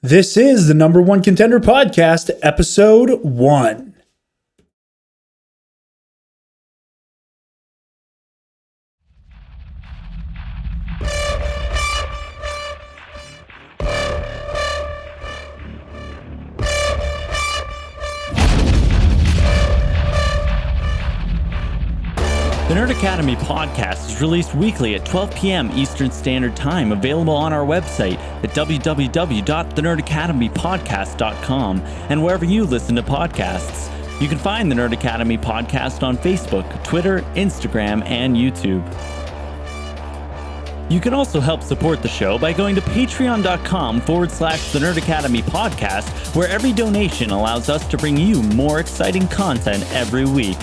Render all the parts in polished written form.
This is the number one Contender podcast, episode 1. The Nerd Academy podcast is released weekly at 12 p.m. Eastern Standard Time, available on our website at www.thenerdacademypodcast.com and wherever you listen to podcasts. You can find the Nerd Academy podcast on Facebook, Twitter, Instagram, and YouTube. You can also help support the show by going to patreon.com/The Nerd Academy podcast, where every donation allows us to bring you more exciting content every week.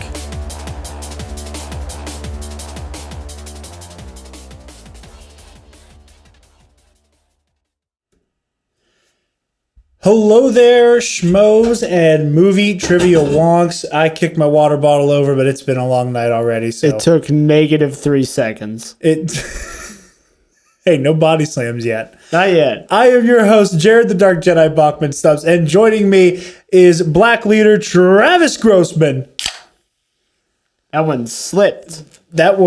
Hello there, schmoes and movie trivia wonks. I kicked my water bottle over, but it's been a long night already. So it took -3 seconds. Hey, no body slams yet. Not yet. I am your host, Jarod the Dark Jedi Bachman Stubbs, and joining me is Black Leader Travis Grossman. That one slipped. That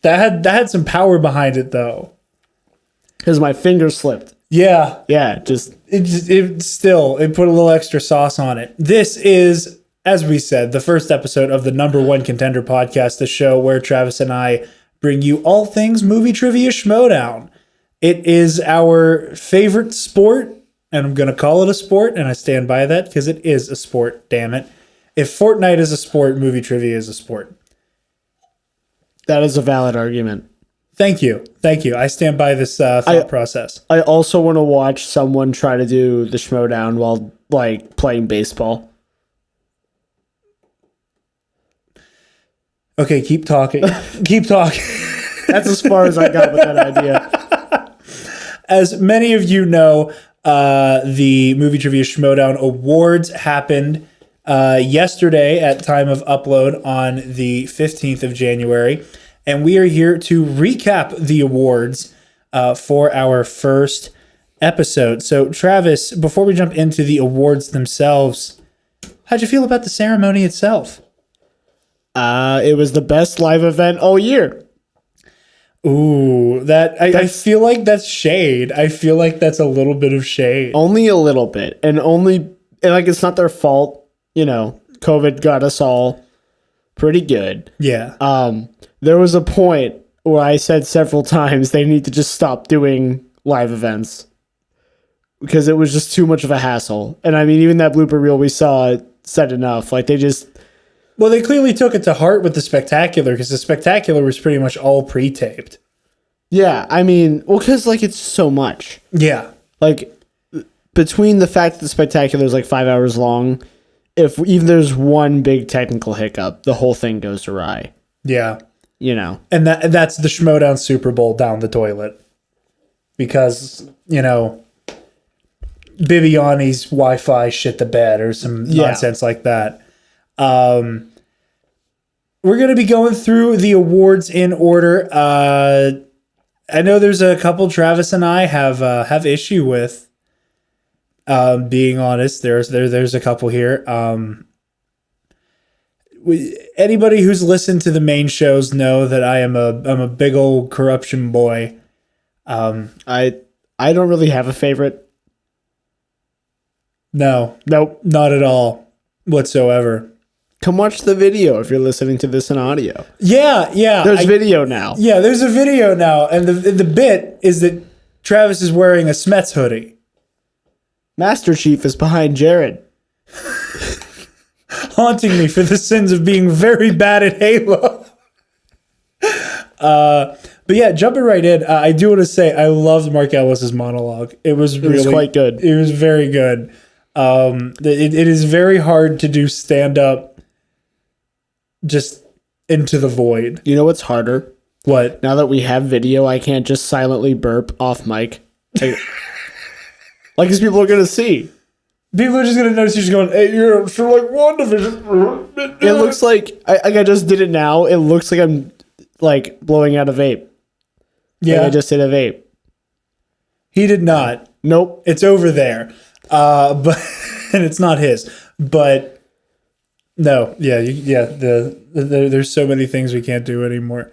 had some power behind it, though. Because my finger slipped. Yeah. Yeah, It put a little extra sauce on it. This is, as we said, the first episode of the number one Contender podcast, the show where Travis and I bring you all things Movie Trivia Schmoedown. It is our favorite sport, and I'm going to call it a sport, and I stand by that because it is a sport, damn it. If Fortnite is a sport, movie trivia is a sport. That is a valid argument. Thank you. I stand by this thought process. I also want to watch someone try to do the Schmoedown while, playing baseball. Okay, keep talking. Keep talking. That's as far as I got with that idea. As many of you know, the Movie Trivia Schmoedown Awards happened yesterday at time of upload on the 15th of January. And we are here to recap the awards for our first episode. So, Travis, before we jump into the awards themselves, how'd you feel about the ceremony itself? It was the best live event all year. Ooh, I feel like that's shade. I feel like that's a little bit of shade. Only a little bit. And it's not their fault. You know, COVID got us all pretty good. Yeah. There was a point where I said several times they need to just stop doing live events because it was just too much of a hassle. And I mean, even that blooper reel we saw said enough. Well, they clearly took it to heart with the Spectacular because the Spectacular was pretty much all pre-taped. Yeah, I mean, because it's so much. Yeah. Between the fact that the Spectacular is 5 hours long, if even there's one big technical hiccup, the whole thing goes awry. Yeah. You know. And that's the Schmoedown Super Bowl down the toilet. Because, Bibiani's Wi-Fi shit the bed or some nonsense like that. We're going to be going through the awards in order. I know there's a couple Travis and I have issue with. Being honest, there's a couple here. Anybody who's listened to the main shows know that I'm a big old corruption boy. I don't really have a favorite. No, nope, not at all whatsoever. Come watch the video if you're listening to this in audio. Yeah. There's video now. Yeah, there's a video now, and the bit is that Travis is wearing a Smets hoodie. Master Chief is behind Jarod. Haunting me for the sins of being very bad at Halo. But yeah, jumping right in, I do want to say I loved Mark Ellis's monologue. It was quite good. It was very good. It is very hard to do stand-up just into the void. You know what's harder? What? Now that we have video, I can't just silently burp off mic. Because people are going to see. People are just going to notice you're just going, hey, you're sure like WandaVision. It looks like, I just did it now. It looks like I'm blowing out a vape. Yeah. I just did a vape. He did not. Nope. It's over there. But and it's not his. But no, there's so many things we can't do anymore.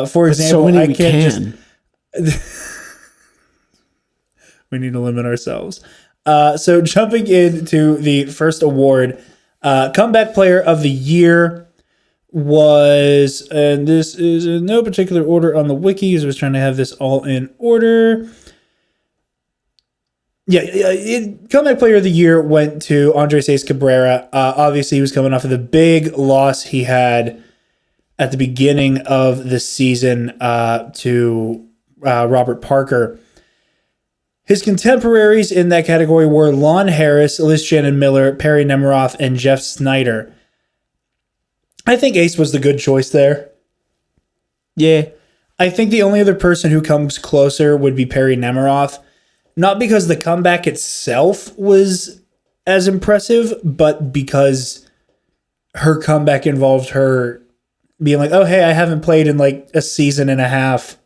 For example, so many I we can't can. we need to limit ourselves. So jumping into the first award, comeback player of the year was, and this is in no particular order on the wiki, because I was trying to have this all in order. Comeback player of the year went to Andres Ace Cabrera. Obviously, he was coming off of the big loss he had at the beginning of the season to Robert Parker. His contemporaries in that category were Lon Harris, Liz Shannon Miller, Perry Nemiroff, and Jeff Snyder. I think Ace was the good choice there. Yeah. I think the only other person who comes closer would be Perry Nemiroff. Not because the comeback itself was as impressive, but because her comeback involved her being like, oh, hey, I haven't played in like a season and a half,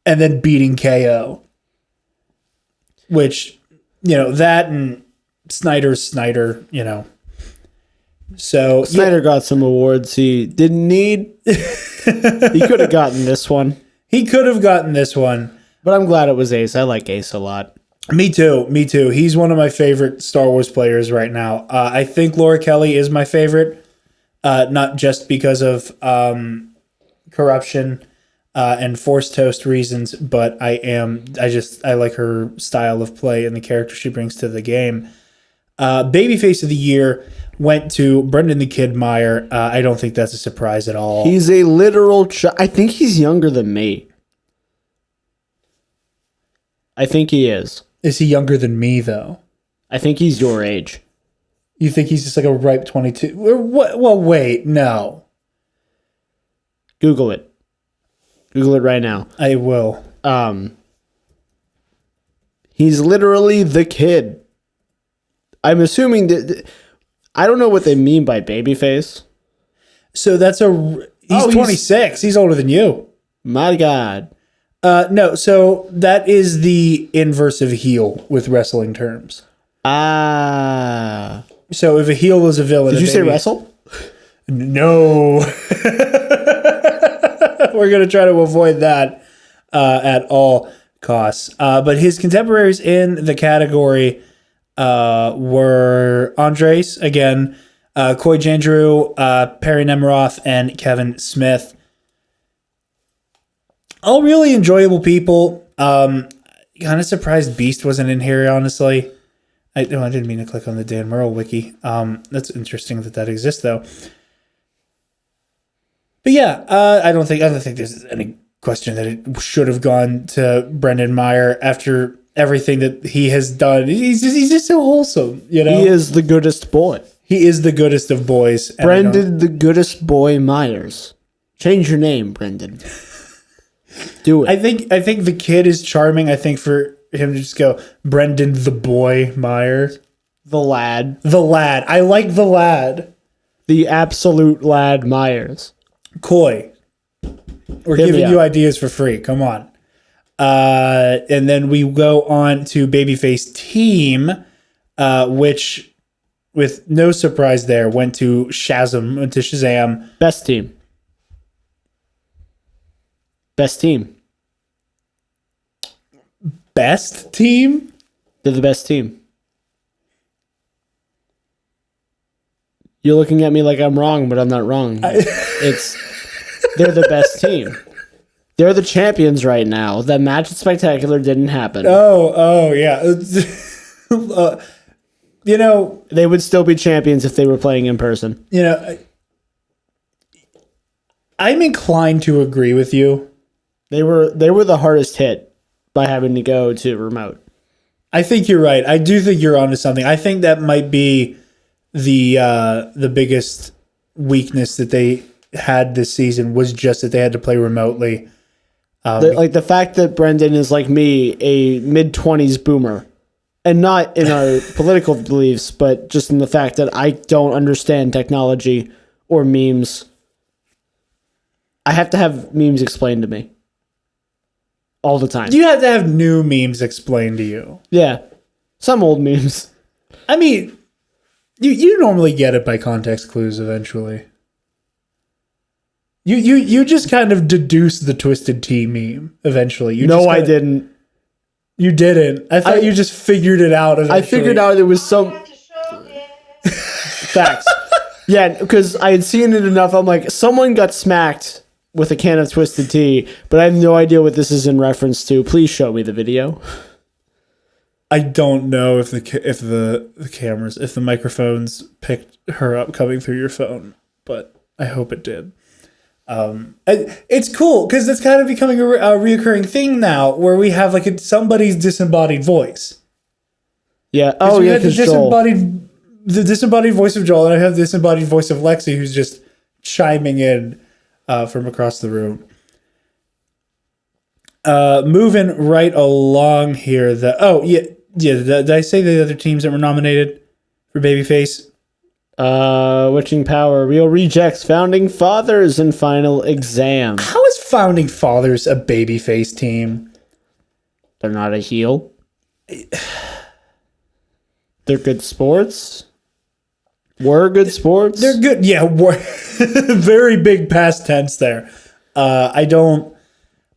and then beating KO. Which, that and Snyder, So Snyder got some awards he didn't need. He could have gotten this one. He could have gotten this one. But I'm glad it was Ace. I like Ace a lot. Me too. He's one of my favorite Star Wars players right now. I think Laura Kelly is my favorite, not just because of corruption and Force Toast reasons, but I like her style of play and the character she brings to the game. Babyface of the year went to Brendan the Kid Meyer. I don't think that's a surprise at all. He's a literal I think he's younger than me. I think he is. Is he younger than me, though? I think he's your age. You think he's just like a ripe 22? Or what? Well, wait, no. Google it. Google it right now. I will. He's literally the kid. I'm assuming that... I don't know what they mean by babyface. So that's he's 26. He's older than you. My God. No, so that is the inverse of heel with wrestling terms. Ah. So if a heel is a villain... Did you say wrestle? No. We're going to try to avoid that at all costs. But his contemporaries in the category were Andres, again, Coy Jandrew, Perry Nemiroff, and Kevin Smith. All really enjoyable people. Kind of surprised Beast wasn't in here, honestly. I didn't mean to click on the Dan Murrell wiki. That's interesting that exists, though. But yeah, I don't think there's any question that it should have gone to Brendan Meyer after everything that he has done. He's just so wholesome, He is the goodest boy. He is the goodest of boys. Brendan, the goodest boy Myers. Change your name, Brendan. Do it. I think the kid is charming. I think for him to just go Brendan the boy Myers. The lad. The lad. I like the lad. The absolute lad Myers. Coy. We're giving you ideas for free. Come on. And then we go on to Babyface Team, which, with no surprise there, went to Shazam. Best team. Best team. Best team? They're the best team. You're looking at me like I'm wrong, but I'm not wrong. They're the best team. They're the champions right now. That match at Spectacular didn't happen. Oh, yeah. They would still be champions if they were playing in person. I'm inclined to agree with you. They were the hardest hit by having to go to remote. I think you're right. I do think you're onto something. I think that might be the biggest weakness that they had this season was just that they had to play remotely. The fact that Brendan is like me, a mid-20s boomer, and not in our political beliefs, but just in the fact that I don't understand technology or memes. I have to have memes explained to me. all the time. You have to have new memes explained to you. Yeah. Some old memes. I mean, you normally get it by context clues eventually. You just kind of deduce the Twisted Tea meme eventually. I didn't. You didn't. I thought you just figured it out eventually. I figured out there was some facts. Yeah, because I had seen it enough. I'm like, someone got smacked with a can of Twisted Tea, but I have no idea what this is in reference to. Please show me the video. I don't know if the cameras, if the microphones picked her up coming through your phone, but I hope it did. It's cool because it's kind of becoming a reoccurring thing now, where we have like somebody's disembodied voice. Yeah. Oh yeah. The disembodied voice of Joel, and I have the disembodied voice of Lexi, who's just chiming in from across the room. Moving right along here. Did I say the other teams that were nominated for Babyface? Witching Power, Real Rejects, Founding Fathers, and Final Exam. How is Founding Fathers a Babyface team? They're not a heel. They're good sports. Were good sports. They're good. Yeah, very big past tense there. I don't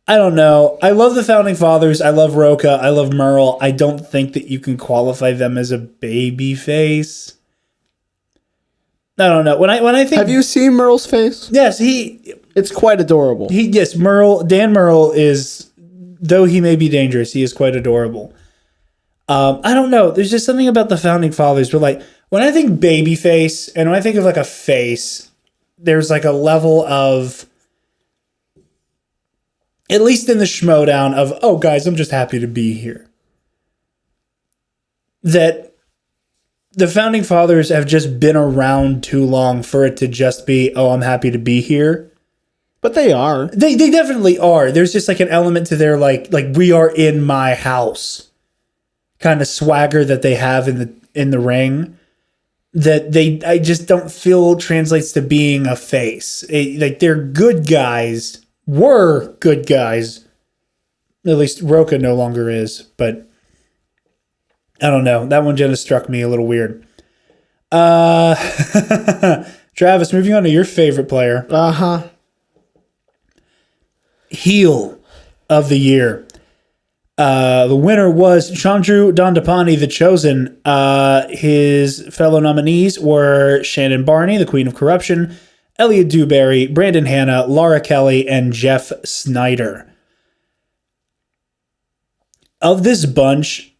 know. I love the Founding Fathers. I love Roka. I love Merle. I don't think that you can qualify them as a baby face. I don't know. When I think, have you seen Merle's face? Yes, it's quite adorable. Dan Merle is, though he may be dangerous, he is quite adorable. I don't know. There's just something about the Founding Fathers where, like, when I think baby face and when I think of like a face, there's like a level of, at least in the Schmoedown, of, oh, guys, I'm just happy to be here. That the Founding Fathers have just been around too long for it to just be, oh, I'm happy to be here. But they are. They definitely are. There's just like an element to their like we are in my house kind of swagger that they have in the ring that I just don't feel translates to being a face. Like they're good guys. Were good guys. At least Roka no longer is, but I don't know. That one just struck me a little weird. Travis, moving on to your favorite player. Heel of the year. The winner was Chandru Dandapani, The Chosen. His fellow nominees were Shannon Barney, the Queen of Corruption, Elliot Dewberry, Brandon Hanna, Laura Kelly, and Jeff Snyder. Of this bunch,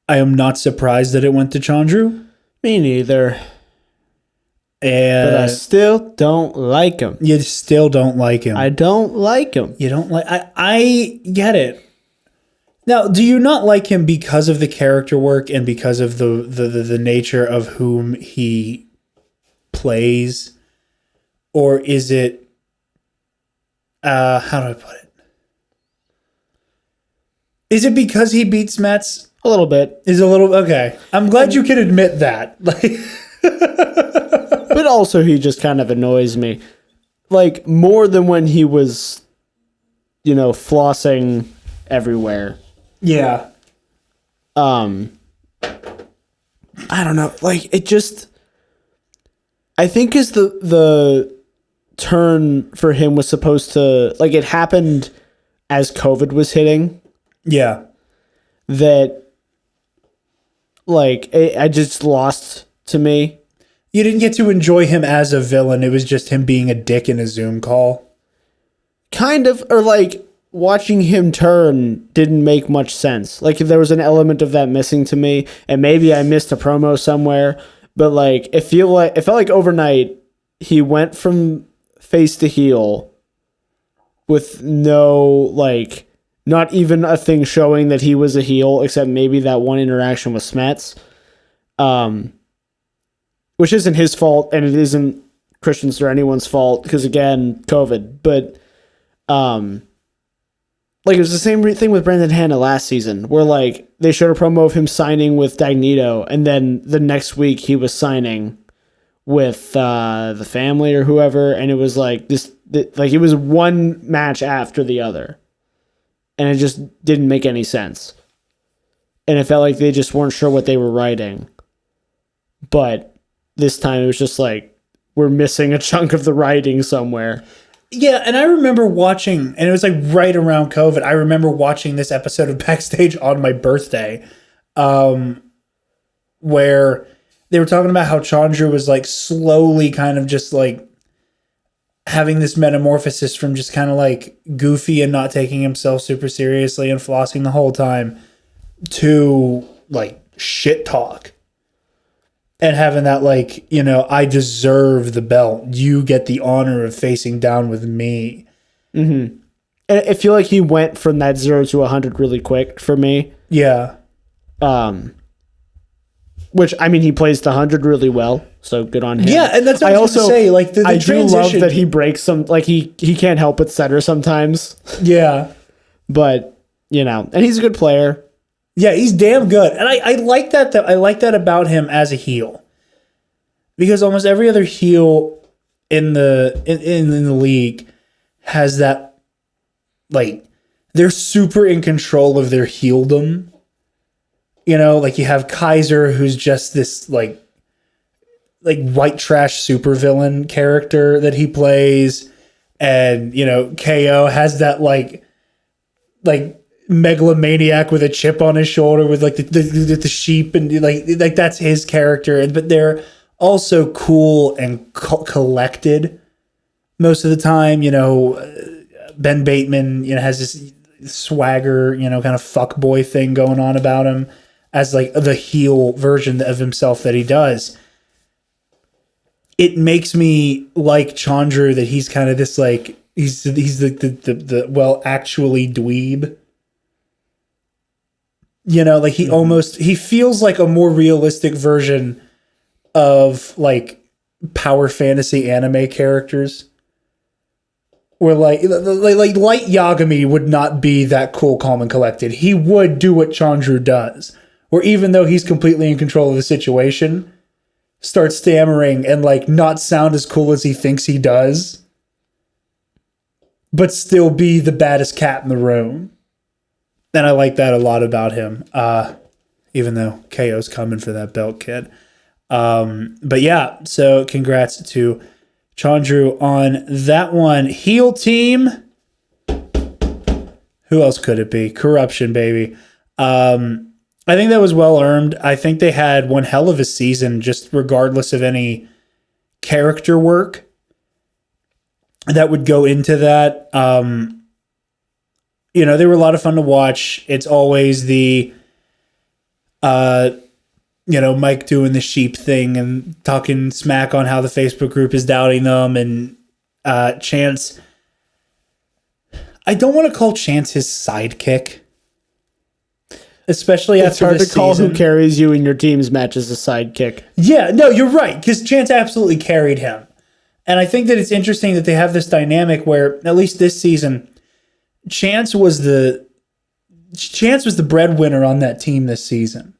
I am not surprised that it went to Chandru. Me neither. But I still don't like him. You still don't like him. I don't like him. You don't like... I get it. Now, do you not like him because of the character work and because of the nature of whom he plays? Or is it... how do I put it? Is it because he beats Mets? A little bit. Okay. I'm glad you can admit that. But also he just kind of annoys me. Like, more than when he was, flossing everywhere. Yeah. I don't know. Like, it just... I think as the turn for him was supposed to... Like, it happened as COVID was hitting. Yeah. That... Like, I just lost to me. You didn't get to enjoy him as a villain. It was just him being a dick in a Zoom call. Kind of, or like watching him turn didn't make much sense. Like there was an element of that missing to me, and maybe I missed a promo somewhere. But like it felt like overnight he went from face to heel with no not even a thing showing that he was a heel, except maybe that one interaction with Smets. Which isn't his fault, and it isn't Christian's or anyone's fault, because again, COVID. But it was the same thing with Brandon Hanna last season, where they showed a promo of him signing with Dagnito, and then the next week he was signing with the family or whoever, and it was it was one match after the other. and it just didn't make any sense. And it felt like they just weren't sure what they were writing. But this time it was just like, we're missing a chunk of the writing somewhere. Yeah, and I remember watching, and it was like right around COVID, I remember watching this episode of Backstage on my birthday, where they were talking about how Chandru was like slowly kind of just like having this metamorphosis from just kind of like goofy and not taking himself super seriously and flossing the whole time to like shit talk. And having that, like, you know, I deserve the belt. You get the honor of facing down with me. Mm-hmm. And I feel like he went from that 0 to 100 really quick for me. Yeah. Which, I mean, he plays the 100 really well, so good on him. Yeah, and that's what I was going to say. Like, the I transition. do love that he breaks some, like, he can't help but stutter sometimes. Yeah. But, you know, and he's a good player. Yeah, he's damn good. And I like that, though. I like that about him as a heel. Because almost every other heel in the league has that, like, they're super in control of their heeldom. You know, like you have Kaiser, who's just this, like white trash supervillain character that he plays. And, you know, KO has that, like megalomaniac with a chip on his shoulder with like the sheep and like that's his character, but they're also cool and collected most of the time. You know, Ben Bateman, you know, has this swagger, you know, kind of fuckboy thing going on about him as like the heel version of himself that he does. It makes me like Chandru that he's kind of this like he's the well actually dweeb. You know, like he feels like a more realistic version of like power fantasy anime characters. Where like Light Yagami would not be that cool, calm, and collected. He would do what Chandru does. Where even though he's completely in control of the situation, start stammering and like not sound as cool as he thinks he does. But still be the baddest cat in the room. And I like that a lot about him, even though KO's coming for that belt, kid. But yeah, so congrats to Chandru on that one. Heel team. Who else could it be? Corruption, baby. I think that was well earned. I think they had one hell of a season, just regardless of any character work that would go into that. You know, they were a lot of fun to watch. It's always the, you know, Mike doing the sheep thing and talking smack on how the Facebook group is doubting them. And Chance, I don't want to call Chance his sidekick. Especially it's after hard this to call season. Who carries you in your team's match as a sidekick. Yeah, no, you're right. Because Chance absolutely carried him. And I think that it's interesting that they have this dynamic where, at least this season, Chance was the breadwinner on that team this season.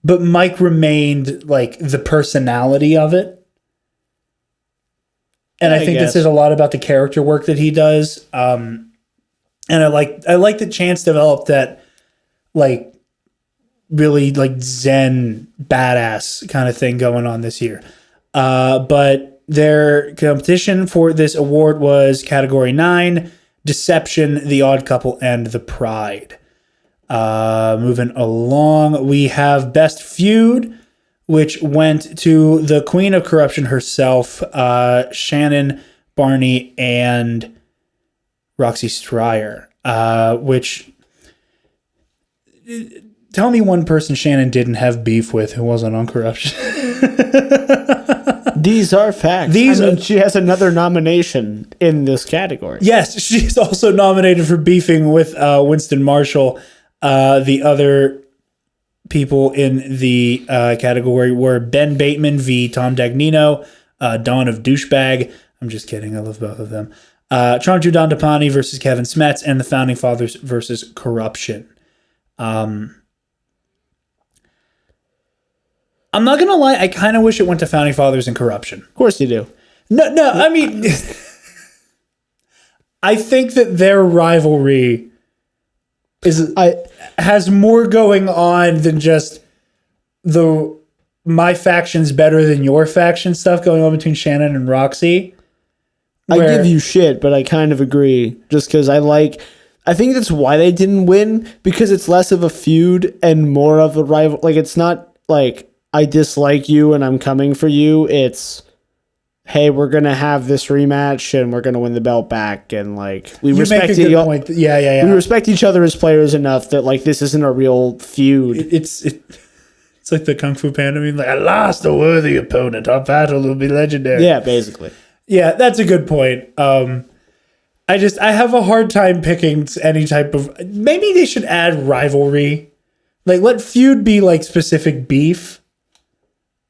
But Mike remained like the personality of it. And I think this says a lot about the character work that he does. And I like that Chance developed that like really like Zen badass kind of thing going on this year. But their competition for this award was category 9. Deception, The Odd Couple, and The Pride. Moving along, we have Best Feud, which went to the Queen of Corruption herself, Shannon, Barney, and Roxy Stryer. Which, tell me one person Shannon didn't have beef with who wasn't on Corruption. These are facts. She has another nomination in this category. Yes, she's also nominated for beefing with Winston Marshall. The other people in the category were Ben Bateman v. Tom Dagnino, Dawn of Douchebag. I'm just kidding. I love both of them. Chandru Dandapani versus Kevin Smets, and the Founding Fathers versus Corruption. I'm not going to lie. I kind of wish it went to Founding Fathers and Corruption. Of course you do. No, I mean, I think that their rivalry has more going on than just my faction's better than your faction stuff going on between Shannon and Roxy. I give you shit, but I kind of agree. Just because I think that's why they didn't win, because it's less of a feud and more of a rival. Like, it's not like I dislike you and I'm coming for you. It's, hey, we're gonna have this rematch and we're gonna win the belt back, and like we respect make a good point. Yeah. We respect each other as players enough that like this isn't a real feud. It's like the Kung Fu Panda meme, like, I lost a worthy opponent. Our battle will be legendary. Yeah, basically. Yeah, that's a good point. I have a hard time picking any type of. Maybe they should add rivalry, like let feud be like specific beef.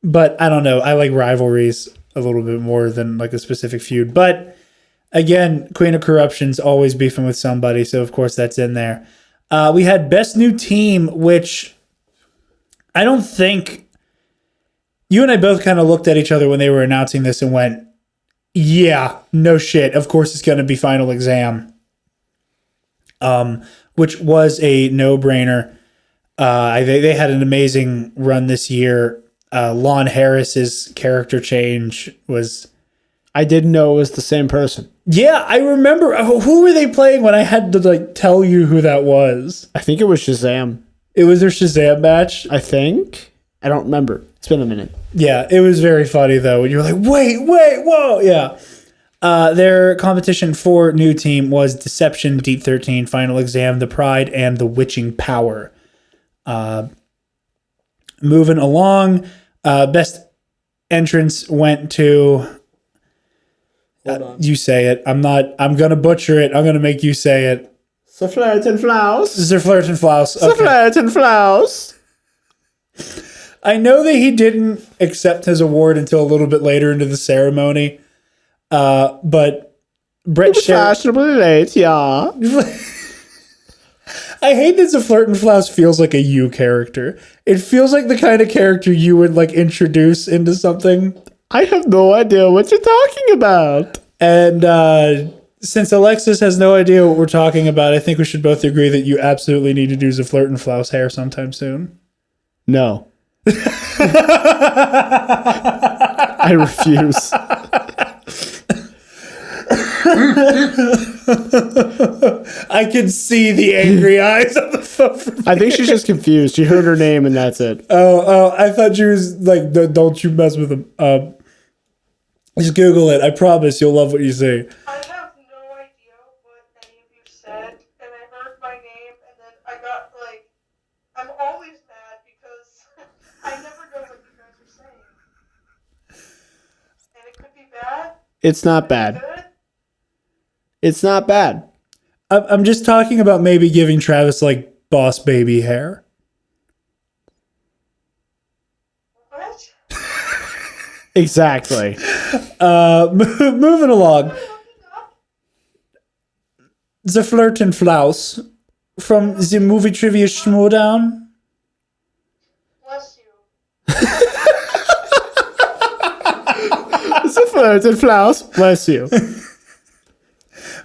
But I don't know. I like rivalries a little bit more than like a specific feud. But again, Queen of Corruption's always beefing with somebody, so of course that's in there. We had Best New Team, which I don't think you and I both kind of looked at each other when they were announcing this and went, yeah, no shit. Of course it's going to be Final Exam, which was a no-brainer. They had an amazing run this year. Lon Harris's character change was... I didn't know it was the same person. Yeah, I remember. Who were they playing when I had to like tell you who that was? I think it was Shazam. It was their Shazam match? I think. I don't remember. It's been a minute. Yeah, it was very funny, though. And you were like, wait, whoa. Yeah. Their competition for new team was Deception, Deep 13, Final Exam, The Pride, and The Witching Power. Moving along, best entrance went to... you say it. I'm going to butcher it. I'm going to make you say it. Zerflirt and Flaus. Zerflirt and Flaus. Okay. Zerflirt and Flaus. I know that he didn't accept his award until a little bit later into the ceremony, but Brett Fashionably late, yeah. I hate that Zerflirt and Flaus feels like a you character. It feels like the kind of character you would like introduce into something. I have no idea what you're talking about. And since Alexis has no idea what we're talking about, I think we should both agree that you absolutely need to do Zerflirt and Flaus hair sometime soon. No. I refuse. I can see the angry eyes on the phone. I think she's just confused. She heard her name and that's it. Oh, I thought she was like, don't you mess with him. Just Google it. I promise you'll love what you see. I have no idea what any of you said, and I heard my name, and then I got like, I'm always mad because I never know what you guys are saying. And it could be bad. It's not bad. Good. It's not bad. I'm just talking about maybe giving Travis like boss baby hair. What? Exactly. Moving along. Zerflirt and Flaus from the Movie Trivia Schmoedown. Bless you. Zerflirt and Flaus. Bless you.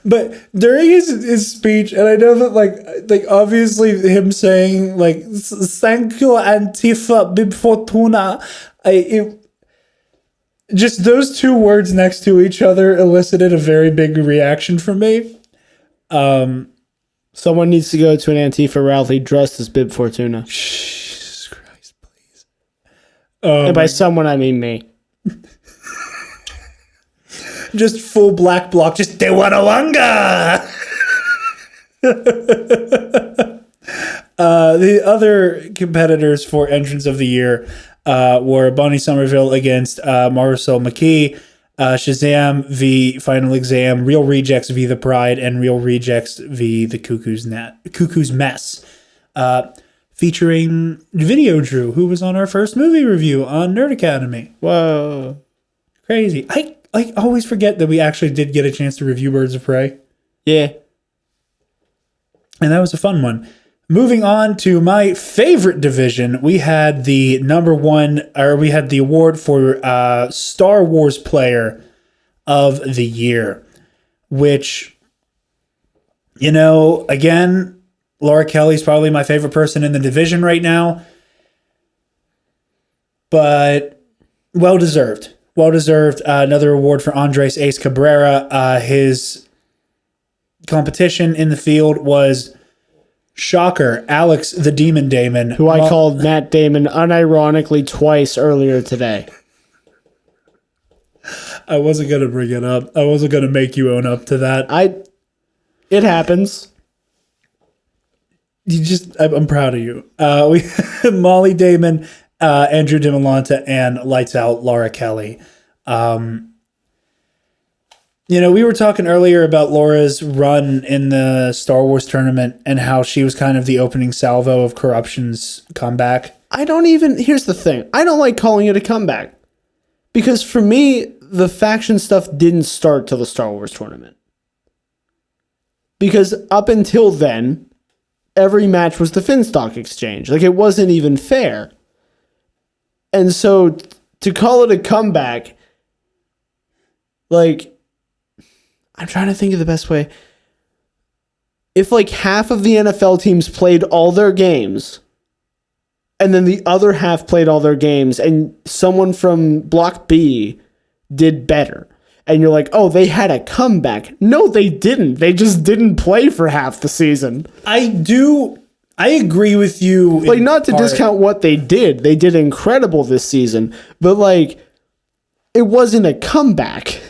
But during his speech, and I know that like obviously him saying like "Thank you, Antifa Bib Fortuna," just those two words next to each other elicited a very big reaction from me. Someone needs to go to an Antifa rally dressed as Bib Fortuna. Jesus Christ, please! And by someone, I mean me. Just full black block, just Dewanawanga! The other competitors for entrance of the year were Bonnie Somerville against Marcel McKee, Shazam v Final Exam, Real Rejects v The Pride, and Real Rejects v The Cuckoo's Mess. Featuring Video Drew, who was on our first movie review on Nerd Academy. Whoa. Crazy. I always forget that we actually did get a chance to review Birds of Prey. Yeah. And that was a fun one. Moving on to my favorite division, we had the award for Star Wars Player of the Year, which, again, Laura Kelly's probably my favorite person in the division right now. But well deserved. Well deserved. Another award for Andres Ace Cabrera. His competition in the field was, shocker, Alex the Demon Damon. Who I called Matt Damon unironically twice earlier today. I wasn't going to bring it up. I wasn't going to make you own up to that. It happens. I'm proud of you. We Molly Damon, Andrew DiMolanta, and Lights Out Laura Kelly. We were talking earlier about Laura's run in the Star Wars tournament and how she was kind of the opening salvo of Corruption's comeback. Here's the thing. I don't like calling it a comeback. Because for me, the faction stuff didn't start till the Star Wars tournament. Because up until then, every match was the Finstock exchange. Like, it wasn't even fair. And so to call it a comeback, like, I'm trying to think of the best way. If like half of the NFL teams played all their games, and then the other half played all their games, and someone from Block B did better, and you're like, oh, they had a comeback. No, they didn't. They just didn't play for half the season. I agree with you. Like, not to discount what they did. They did incredible this season, but like, it wasn't a comeback.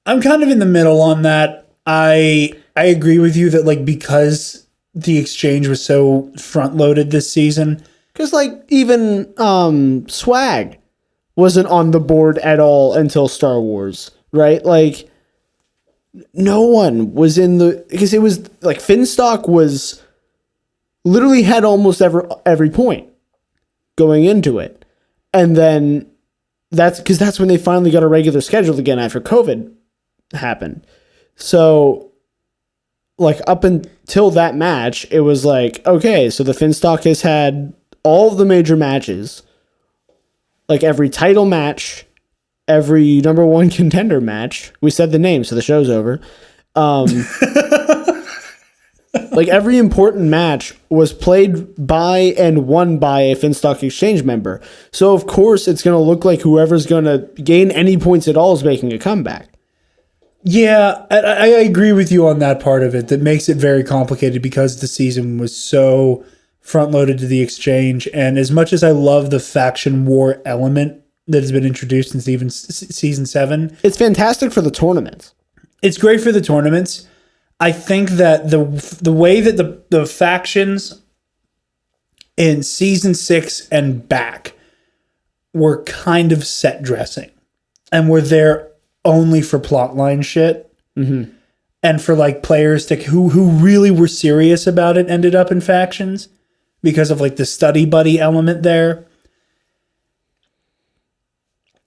I'm kind of in the middle on that. I agree with you that, like, because the exchange was so front loaded this season. Because like even Swag wasn't on the board at all until Star Wars, right? Like, no one was in the, because it was like Finstock was literally had almost every point going into it. And then that's when they finally got a regular schedule again after COVID happened. So like up until that match, it was like, okay, so the Finstock has had all of the major matches, like every title match, every number one contender match. We said the name, so the show's over. Like every important match was played by and won by a Finstock exchange member. So of course it's going to look like whoever's going to gain any points at all is making a comeback. Yeah, I agree with you on that part of it. That makes it very complicated because the season was so front-loaded to the exchange. And as much as I love the faction war element that has been introduced since even season 7, it's fantastic for the tournaments. It's great for the tournaments. I think that the way that the factions in season 6 and back were kind of set dressing and were there only for plotline shit. Mm-hmm. And for like players who really were serious about it ended up in factions because of like the study buddy element there.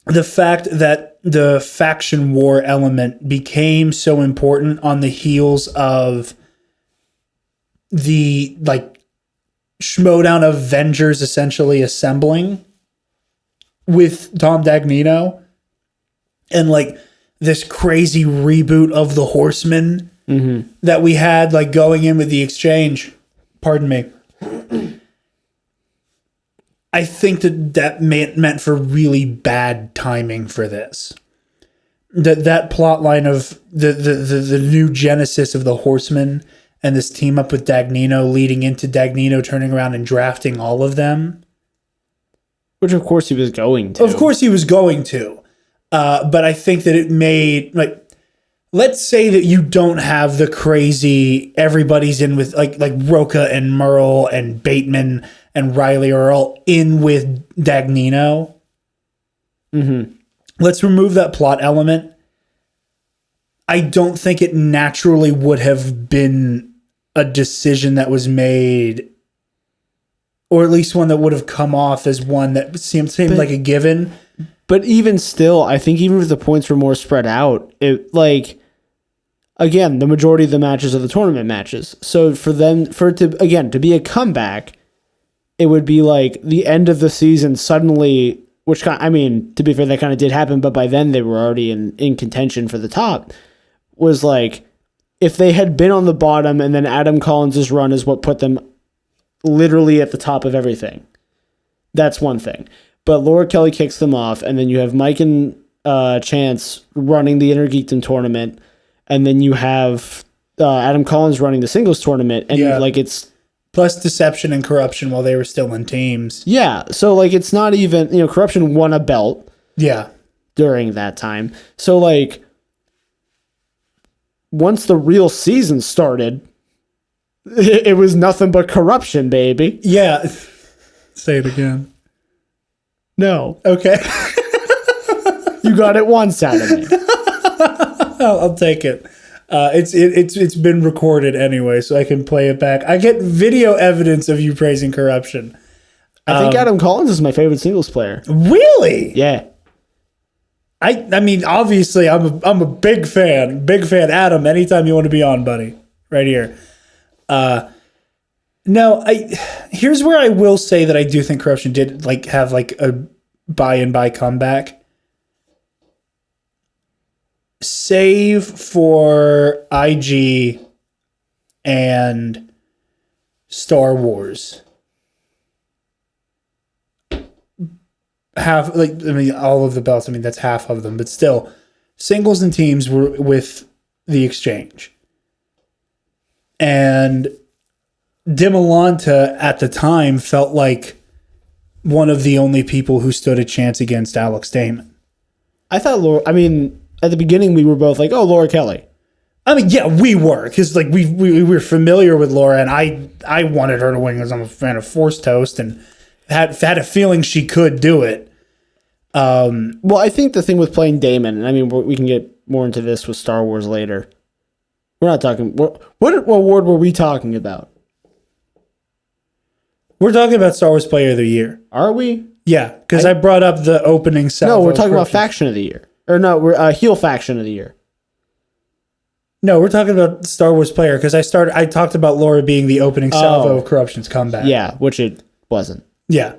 The fact that the faction war element became so important on the heels of the like Schmoedown Avengers essentially assembling with Tom Dagnino and like this crazy reboot of the Horsemen that we had like going in with the exchange. Pardon me. I think that meant for really bad timing for this. That plot line of the new genesis of the Horsemen and this team up with Dagnino leading into Dagnino turning around and drafting all of them. Which of course he was going to. Of course he was going to. But I think that it made, like, let's say that you don't have the crazy, everybody's in with, like Roca and Merle and Bateman and Riley are all in with Dagnino. Mm-hmm. Let's remove that plot element. I don't think it naturally would have been a decision that was made, or at least one that would have come off as one that seemed like a given. But even still, I think even if the points were more spread out, it like, again, the majority of the matches are the tournament matches. So for it to be a comeback, it would be like the end of the season suddenly, which I mean, to be fair, that kind of did happen, but by then they were already in contention for the top, was like if they had been on the bottom and then Adam Collins' run is what put them literally at the top of everything, that's one thing. But Laura Kelly kicks them off, and then you have Mike and Chance running the Inner Geekdom tournament, and then you have Adam Collins running the singles tournament, and like it's plus deception and corruption while they were still in teams. Yeah, so like it's not even, corruption won a belt. Yeah. During that time. So like once the real season started, it was nothing but corruption, baby. Yeah. Say it again. No. Okay. You got it once out of me. I'll take it. It's been recorded anyway, so I can play it back. I get video evidence of you praising corruption. I think Adam Collins is my favorite singles player. Really? Yeah. I mean, obviously, I'm a big fan. Big fan. Adam, anytime you want to be on, buddy. Right here. No, here's where I will say that I do think corruption did have a by comeback. Save for IG and Star Wars. Half, all of the belts, that's half of them, but still, singles and teams were with the exchange. And Dimolanta at the time felt like one of the only people who stood a chance against Alex Damon. I thought at the beginning we were both like, oh, Laura Kelly. Yeah, we were, because we were familiar with Laura, and I wanted her to win because I'm a fan of Force Toast and had a feeling she could do it. Well, I think the thing with playing Damon, and we can get more into this with Star Wars later. We're not talking. What award were we talking about? We're talking about Star Wars Player of the Year. Are we? Yeah, because I brought up the opening salvo. No, we're talking about Faction of the Year. Or no, we're heel Faction of the Year. No, we're talking about Star Wars Player because I talked about Laura being the opening salvo of Corruption's comeback. Yeah, which it wasn't. Yeah.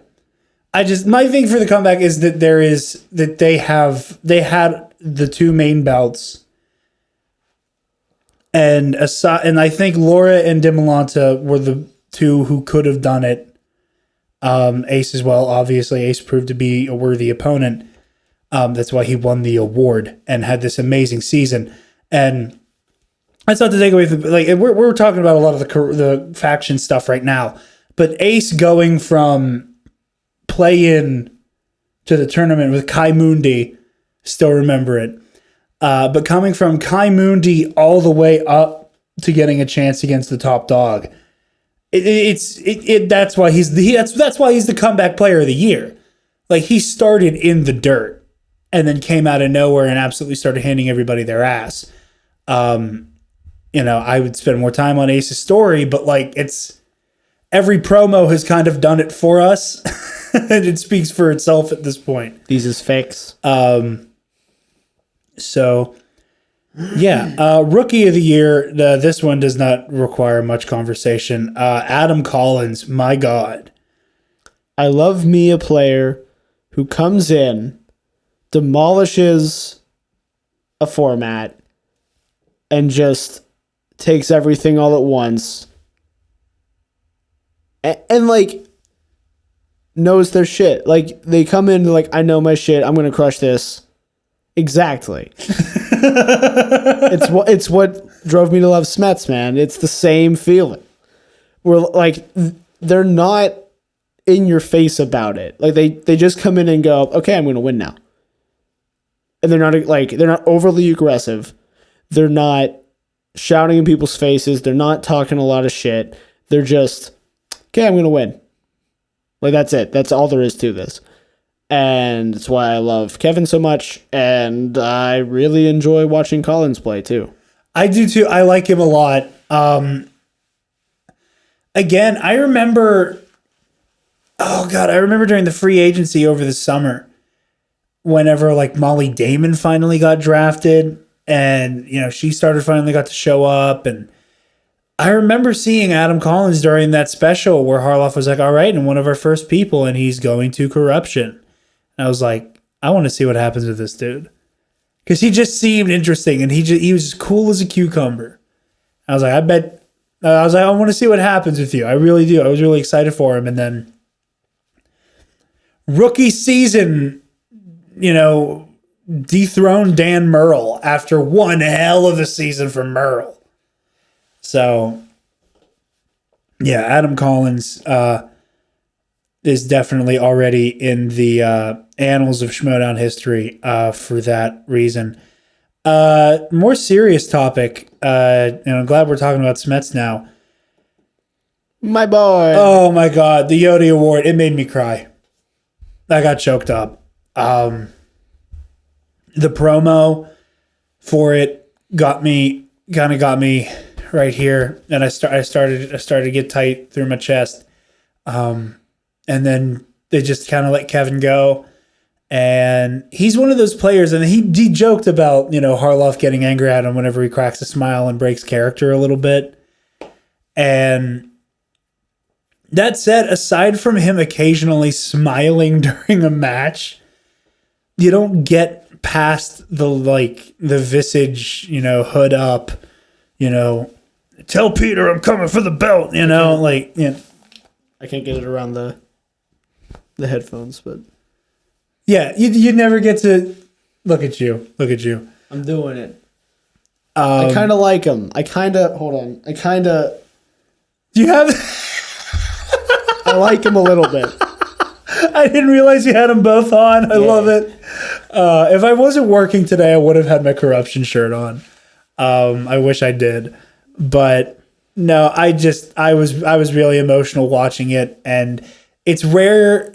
My thing for the comeback is that they had the two main belts. And I think Laura and Dimolanta were the two who could have done it. Ace as well. Obviously, Ace proved to be a worthy opponent. That's why he won the award and had this amazing season. And that's not to take away from we're talking about a lot of the faction stuff right now. But Ace going from play-in to the tournament with Kai Mundi, still remember it. But coming from Kai Mundi all the way up to getting a chance against the top dog, that's why he's the comeback player of the year. Like, he started in the dirt and then came out of nowhere and absolutely started handing everybody their ass. I would spend more time on Ace's story, but it's every promo has kind of done it for us. And it speaks for itself at this point. These is fakes. So, yeah. Rookie of the Year, this one does not require much conversation. Adam Collins, my God. I love me a player who comes in, demolishes a format, and just takes everything all at once. And knows their shit. They come in I know my shit. I'm going to crush this. Exactly. It's what drove me to love Smets, man. It's the same feeling. We're they're not in your face about it. They just come in and go, okay, I'm going to win now. And they're not overly aggressive. They're not shouting in people's faces. They're not talking a lot of shit. They're just, okay, I'm going to win. That's it. That's all there is to this. And that's why I love Kevin so much. And I really enjoy watching Collins play too. I do too. I like him a lot. Again, I remember during the free agency over the summer, whenever Molly Damon finally got drafted and, she finally got to show up, and I remember seeing Adam Collins during that special where Harloff was like, all right, and one of our first people, and he's going to Corruption. And I was like, I want to see what happens with this dude. Because he just seemed interesting, and he was as cool as a cucumber. I was like, I want to see what happens with you. I really do. I was really excited for him. And then rookie season, dethroned Dan Murrell after one hell of a season for Murrell. So, yeah, Adam Collins is definitely already in the annals of Schmoedown history for that reason. More serious topic. I'm glad we're talking about Smets now. My boy. Oh my God, the Yodi Award. It made me cry. I got choked up. The promo for it got me right here, and I started to get tight through my chest. And then they just kind of let Kevin go. And he's one of those players, and he joked about, Harloff getting angry at him whenever he cracks a smile and breaks character a little bit. And that said, aside from him occasionally smiling during a match, you don't get past the visage, hood up, tell Peter I'm coming for the belt, I can't get it around the headphones, but yeah, you never get to look at you. I'm doing it. I kind of like him. Hold on. Do you have? I like him a little bit. I didn't realize you had them both on. I love it. If I wasn't working today, I would have had my corruption shirt on. I wish I did, but no. I was really emotional watching it, and it's rare.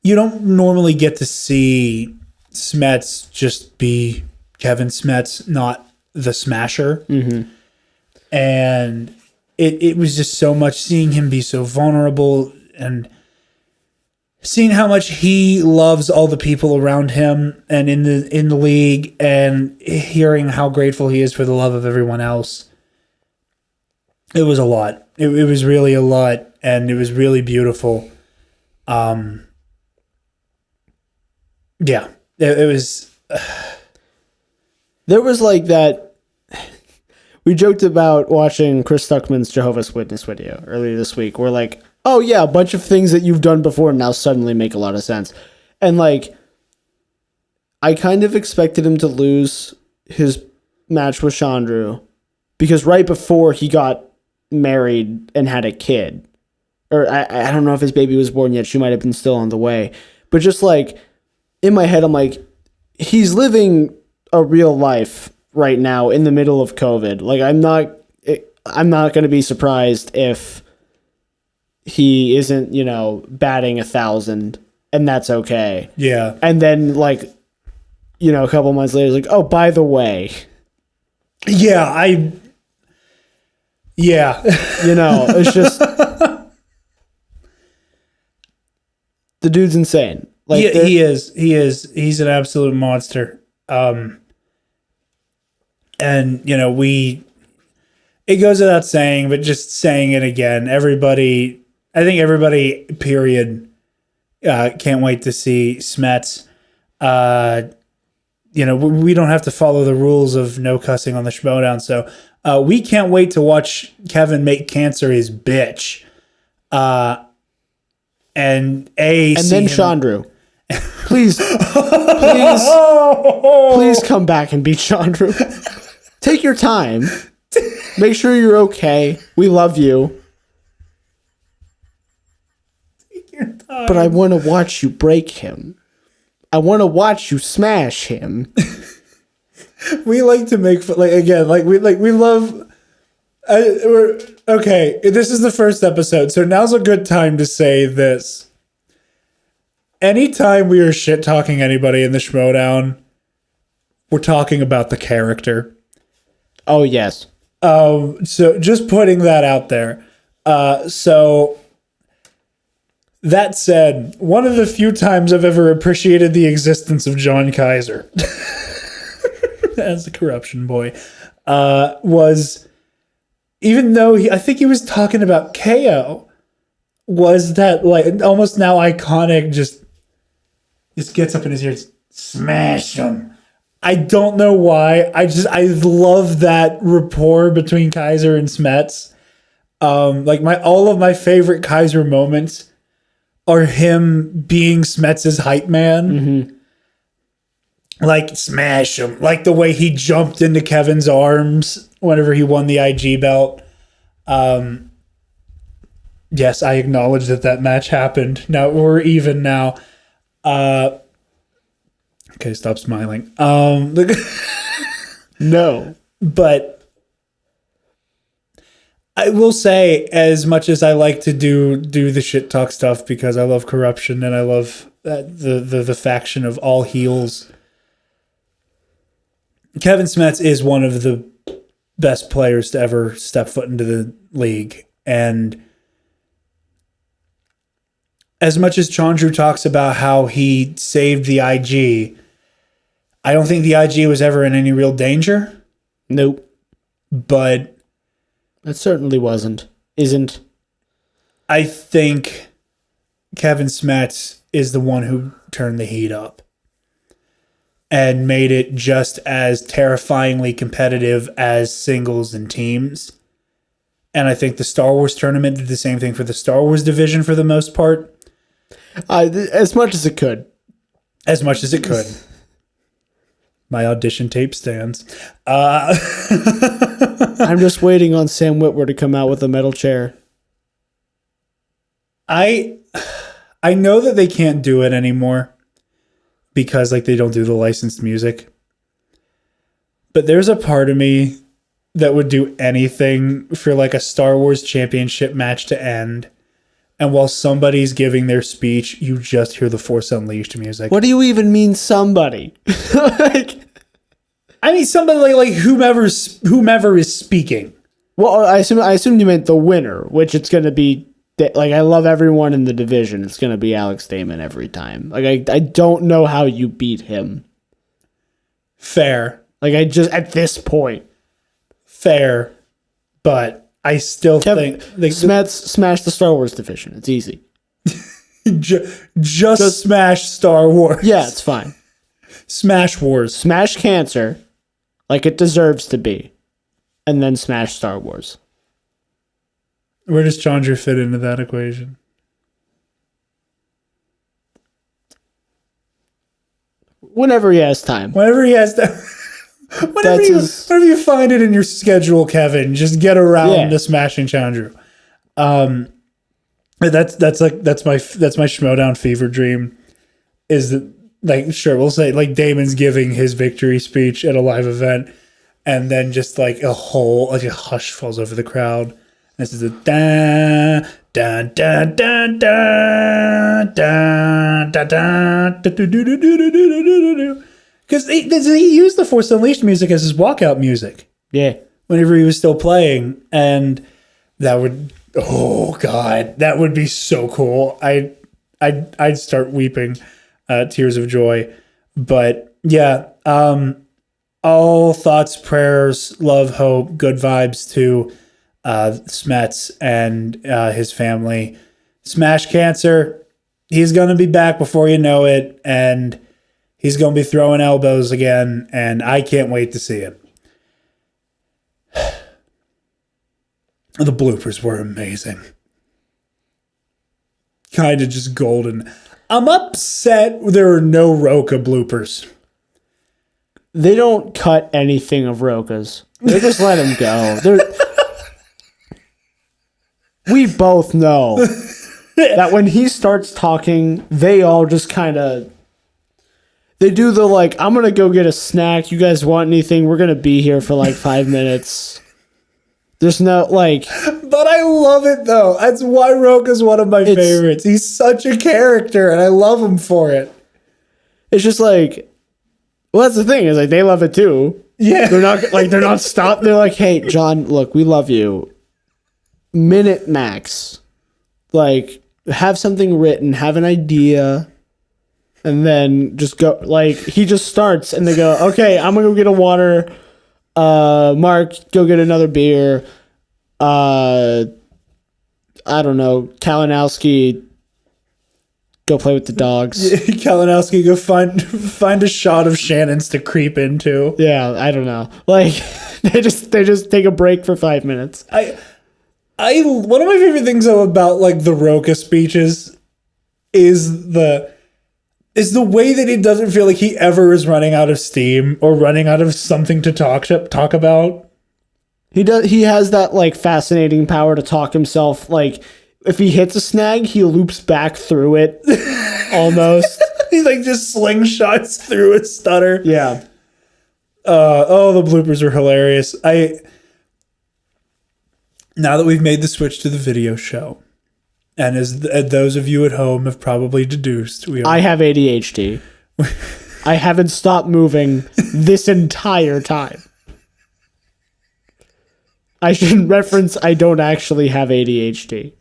You don't normally get to see Smets just be Kevin Smets, not the Smasher. Mm-hmm. And it was just so much seeing him be so vulnerable and seeing how much he loves all the people around him and in the league, and hearing how grateful he is for the love of everyone else. It was a lot. It was really a lot, and it was really beautiful. Yeah, it was. There was like that. We joked about watching Chris Stuckman's Jehovah's Witness video earlier this week. We're like, oh yeah, a bunch of things that you've done before now suddenly make a lot of sense. And I kind of expected him to lose his match with Chandru because right before he got married and had a kid, or I don't know if his baby was born yet. She might have been still on the way, but just in my head, I'm like, he's living a real life right now in the middle of COVID. I'm not going to be surprised if he isn't, batting 1,000, and that's okay. Yeah. And then a couple months later, it's like, oh, by the way. Yeah, it's just the dude's insane. He is. He's an absolute monster. And it goes without saying, but just saying it again, I think everybody, period, can't wait to see Smets. We don't have to follow the rules of no cussing on the Schmoedown, so we can't wait to watch Kevin make cancer his bitch. And then Chandru. Please come back and beat Chandru. Take your time. Make sure you're okay. We love you. Take your time. But I want to watch you break him. I want to watch you smash him. We like to make we love. Okay, this is the first episode, so now's a good time to say this. Anytime we are shit talking anybody in the Schmoedown, we're talking about the character. Oh yes. So just putting that out there. So that said, one of the few times I've ever appreciated the existence of John Kaiser as the corruption boy was, even though I think he was talking about KO, was that almost now iconic, just gets up in his ears, smash him. I don't know why. I love that rapport between Kaiser and Smets. Like all of my favorite Kaiser moments are him being Smets' hype man. Mm-hmm. Like smash him. Like the way he jumped into Kevin's arms whenever he won the IG belt. Yes, I acknowledge that match happened. Now we're even now. Okay, stop smiling. No. But I will say, as much as I like to do the shit talk stuff because I love corruption and I love the faction of all heels, Kevin Smets is one of the best players to ever step foot into the league. And as much as Chandru talks about how he saved the IG, I don't think the IG was ever in any real danger. Nope. But it certainly isn't. I think Kevin Smets is the one who turned the heat up and made it just as terrifyingly competitive as singles and teams. And I think the Star Wars tournament did the same thing for the Star Wars division for the most part. As much as it could. As much as it could. My audition tape stands. I'm just waiting on Sam Witwer to come out with a metal chair. I know that they can't do it anymore because like they don't do the licensed music. But there's a part of me that would do anything for like a Star Wars championship match to end. And while somebody's giving their speech, you just hear the Force Unleashed music. What do you even mean somebody? I mean somebody like whomever is speaking. Well, I assume you meant the winner, which it's going to be like I love everyone in the division. It's going to be Alex Damon every time. Like I don't know how you beat him. Fair. Like I just at this point. Fair. But I still think Smets smash the Star Wars division. It's easy. just smash Star Wars. Yeah, it's fine. Smash Wars. Smash cancer like it deserves to be. And then smash Star Wars. Where does Chandra fit into that equation? Whenever he has time. Whenever he has time. Whenever you find it in your schedule, Kevin, just get around to smashing Chandru. That's my Schmoedown fever dream. Is that like sure we'll say like Damon's giving his victory speech at a live event, and then just like a hush falls over the crowd. This is a da da da da da da da da. Because he used the Force Unleashed music as his walkout music. Yeah. Whenever he was still playing. And that would, oh God, that would be so cool. I'd start weeping tears of joy. But yeah, all thoughts, prayers, love, hope, good vibes to Smets and his family. Smash cancer. He's going to be back before you know it. And he's going to be throwing elbows again, and I can't wait to see it. The bloopers were amazing. Kind of just golden. I'm upset there are no Roka bloopers. They don't cut anything of Roka's. They just let him go. We both know that when he starts talking, they all just kind of... They do the like, I'm going to go get a snack. You guys want anything? We're going to be here for like 5 minutes. There's no like... But I love it though. That's why Roka's one of my favorites. He's such a character and I love him for it. It's just like... Well, that's the thing is like they love it too. Yeah. They're not stopped. They're like, hey, John, look, we love you. Minute max. Like, have something written. Have an idea. And then just go, like, he just starts, and they go, okay, I'm gonna go get a water. Mark, go get another beer. I don't know, Kalinowski, Go play with the dogs. Kalinowski, go find a shot of Shannon's to creep into. Yeah, I don't know. Like they just take a break for 5 minutes. I one of my favorite things though about like the Roka speeches is the way that it doesn't feel like he ever is running out of steam or running out of something to talk about. He has that like fascinating power to talk himself. Like if he hits a snag, he loops back through it almost. He like just slingshots through a stutter. Yeah. The bloopers are hilarious. Now that we've made the switch to the video show, and as those of you at home have probably deduced, I have ADHD. I haven't stopped moving this entire time. I should reference I don't actually have ADHD.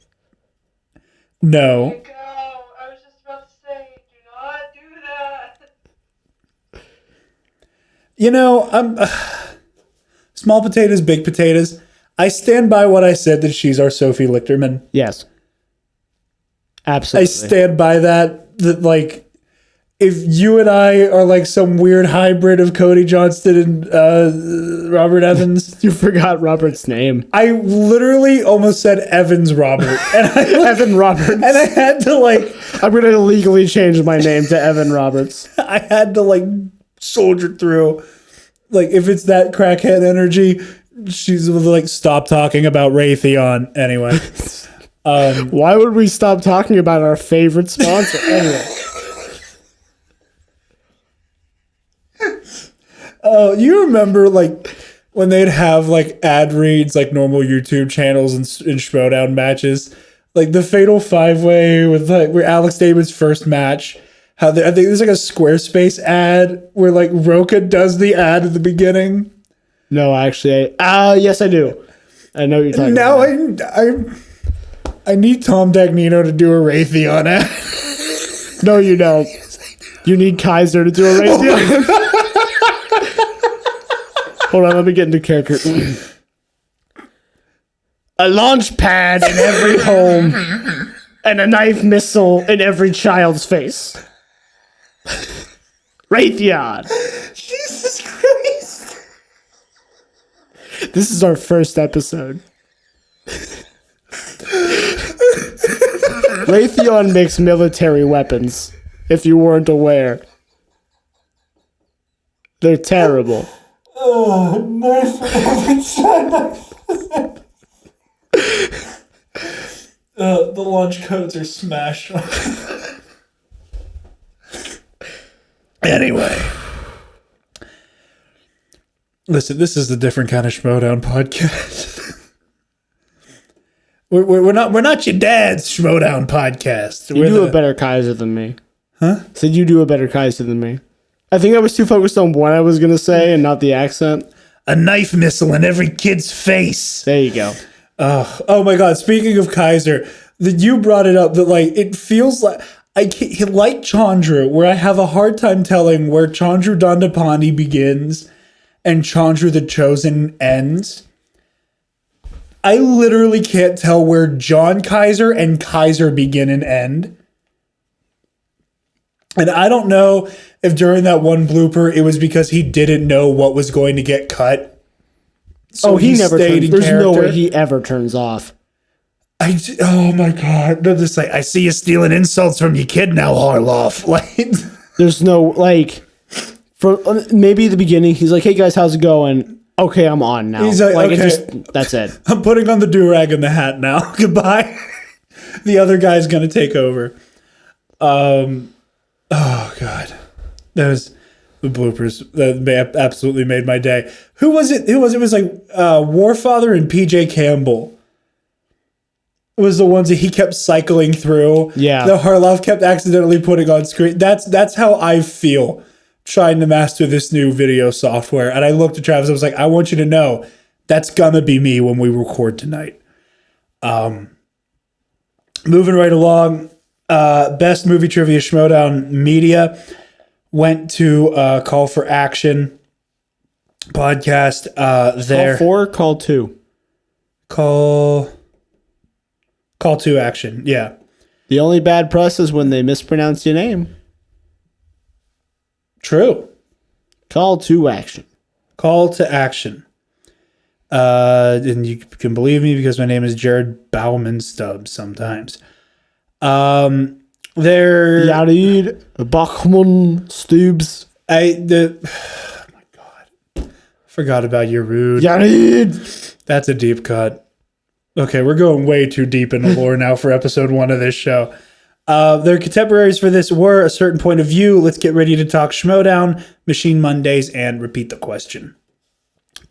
No. Go. I was just about to say, do not do that. You know, I'm small potatoes, big potatoes. I stand by what I said that she's our Sophie Lichterman. Yes. Absolutely. I stand by that. That like, if you and I are like some weird hybrid of Cody Johnston and Robert Evans, You forgot Robert's name. I literally almost said Evans Robert, and Evan Roberts. and I had to like, I'm going to legally change my name to Evan Roberts. I had to like soldier through. Like, if it's that crackhead energy, she's like, stop talking about Raytheon. Anyway. Why would we stop talking about our favorite sponsor? Anyway. Oh, you remember like when they'd have like ad reads like normal YouTube channels in Schmoedown matches, like the Fatal 5-Way with like where Alex David's first match. I think there's like a Squarespace ad where like Roka does the ad at the beginning. No, actually, yes, I do. I know what you're talking Now about. I need Tom Dagnino to do a Raytheon ad. No, you don't. You need Kaiser to do a Raytheon. Hold on, let me get into character. A launch pad in every home and a knife missile in every child's face. Raytheon. Jesus Christ. This is our first episode. Raytheon makes military weapons, if you weren't aware. They're terrible. Oh, nice. The launch codes are smashed. Anyway. Listen, this is a different kind of Schmoedown podcast. we're not your dad's Schmoedown podcast. You do a better Kaiser than me. Huh? Said you do a better Kaiser than me. I think I was too focused on what I was going to say and not the accent. A knife missile in every kid's face. There you go. Oh my God. Speaking of Kaiser, that you brought it up that like, it feels like like Chandru, where I have a hard time telling where Chandru Dandapani begins and Chandru the Chosen ends. I literally can't tell where John Kaiser and Kaiser begin and end. And I don't know if during that one blooper, it was because he didn't know what was going to get cut. So he never stayed turns. in There's no character. way he ever turns off. Oh my God. They're just like, I see you stealing insults from your kid now, Harloff. Like, There's no, like, for maybe at the beginning, he's like, hey guys, how's it going? Okay, I'm on now. He's like, it okay. that's it. I'm putting on the do-rag and the hat now. Goodbye. The other guy's going to take over. Oh God. Those the bloopers that absolutely made my day. Who was it? It was like Warfather and PJ Campbell. It was the ones that he kept cycling through. Yeah. That Harloff kept accidentally putting on screen. That's how I feel trying to master this new video software. And I looked at Travis. I was like, I want you to know that's gonna be me when we record tonight. Moving right along. Best Movie Trivia Schmoedown Media went to Call for Action podcast. There. Call 4, call 2. Call to Action. Yeah. The only bad press is when they mispronounce your name. True. Call to action. Call to action. And you can believe me because my name is Jarod Bauman Stubbs sometimes. There. Jarod Bachman Stubbs. Oh my God. Forgot about your rude. Jarod. That's a deep cut. Okay, we're going way too deep into lore now for episode 1 of this show. Their contemporaries for this were A Certain Point of View, Let's Get Ready to Talk Schmoedown, Machine Mondays, and Repeat the Question.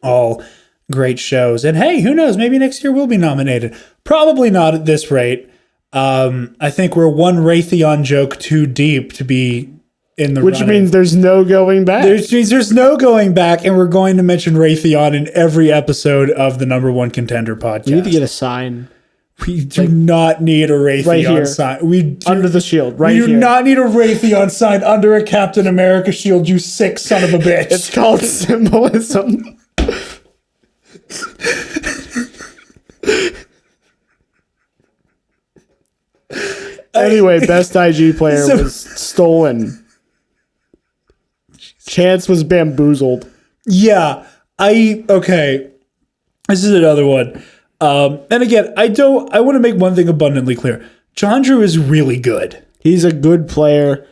All great shows. And hey, who knows? Maybe next year we'll be nominated. Probably not at this rate. I think we're one Raytheon joke too deep to be in the Which running. means there's no going back. Which means there's no going back, and we're going to mention Raytheon in every episode of the number one Contender podcast. You need to get a sign We do not need a Raytheon right here. sign. We do, under the shield, right we do here. not need a Raytheon sign under a Captain America shield, you sick son of a bitch. It's called symbolism. Anyway, best IG player So- was stolen. Chance was bamboozled. Yeah, okay. This is another one. And again, I want to make one thing abundantly clear. Chandru is really good. He's a good player.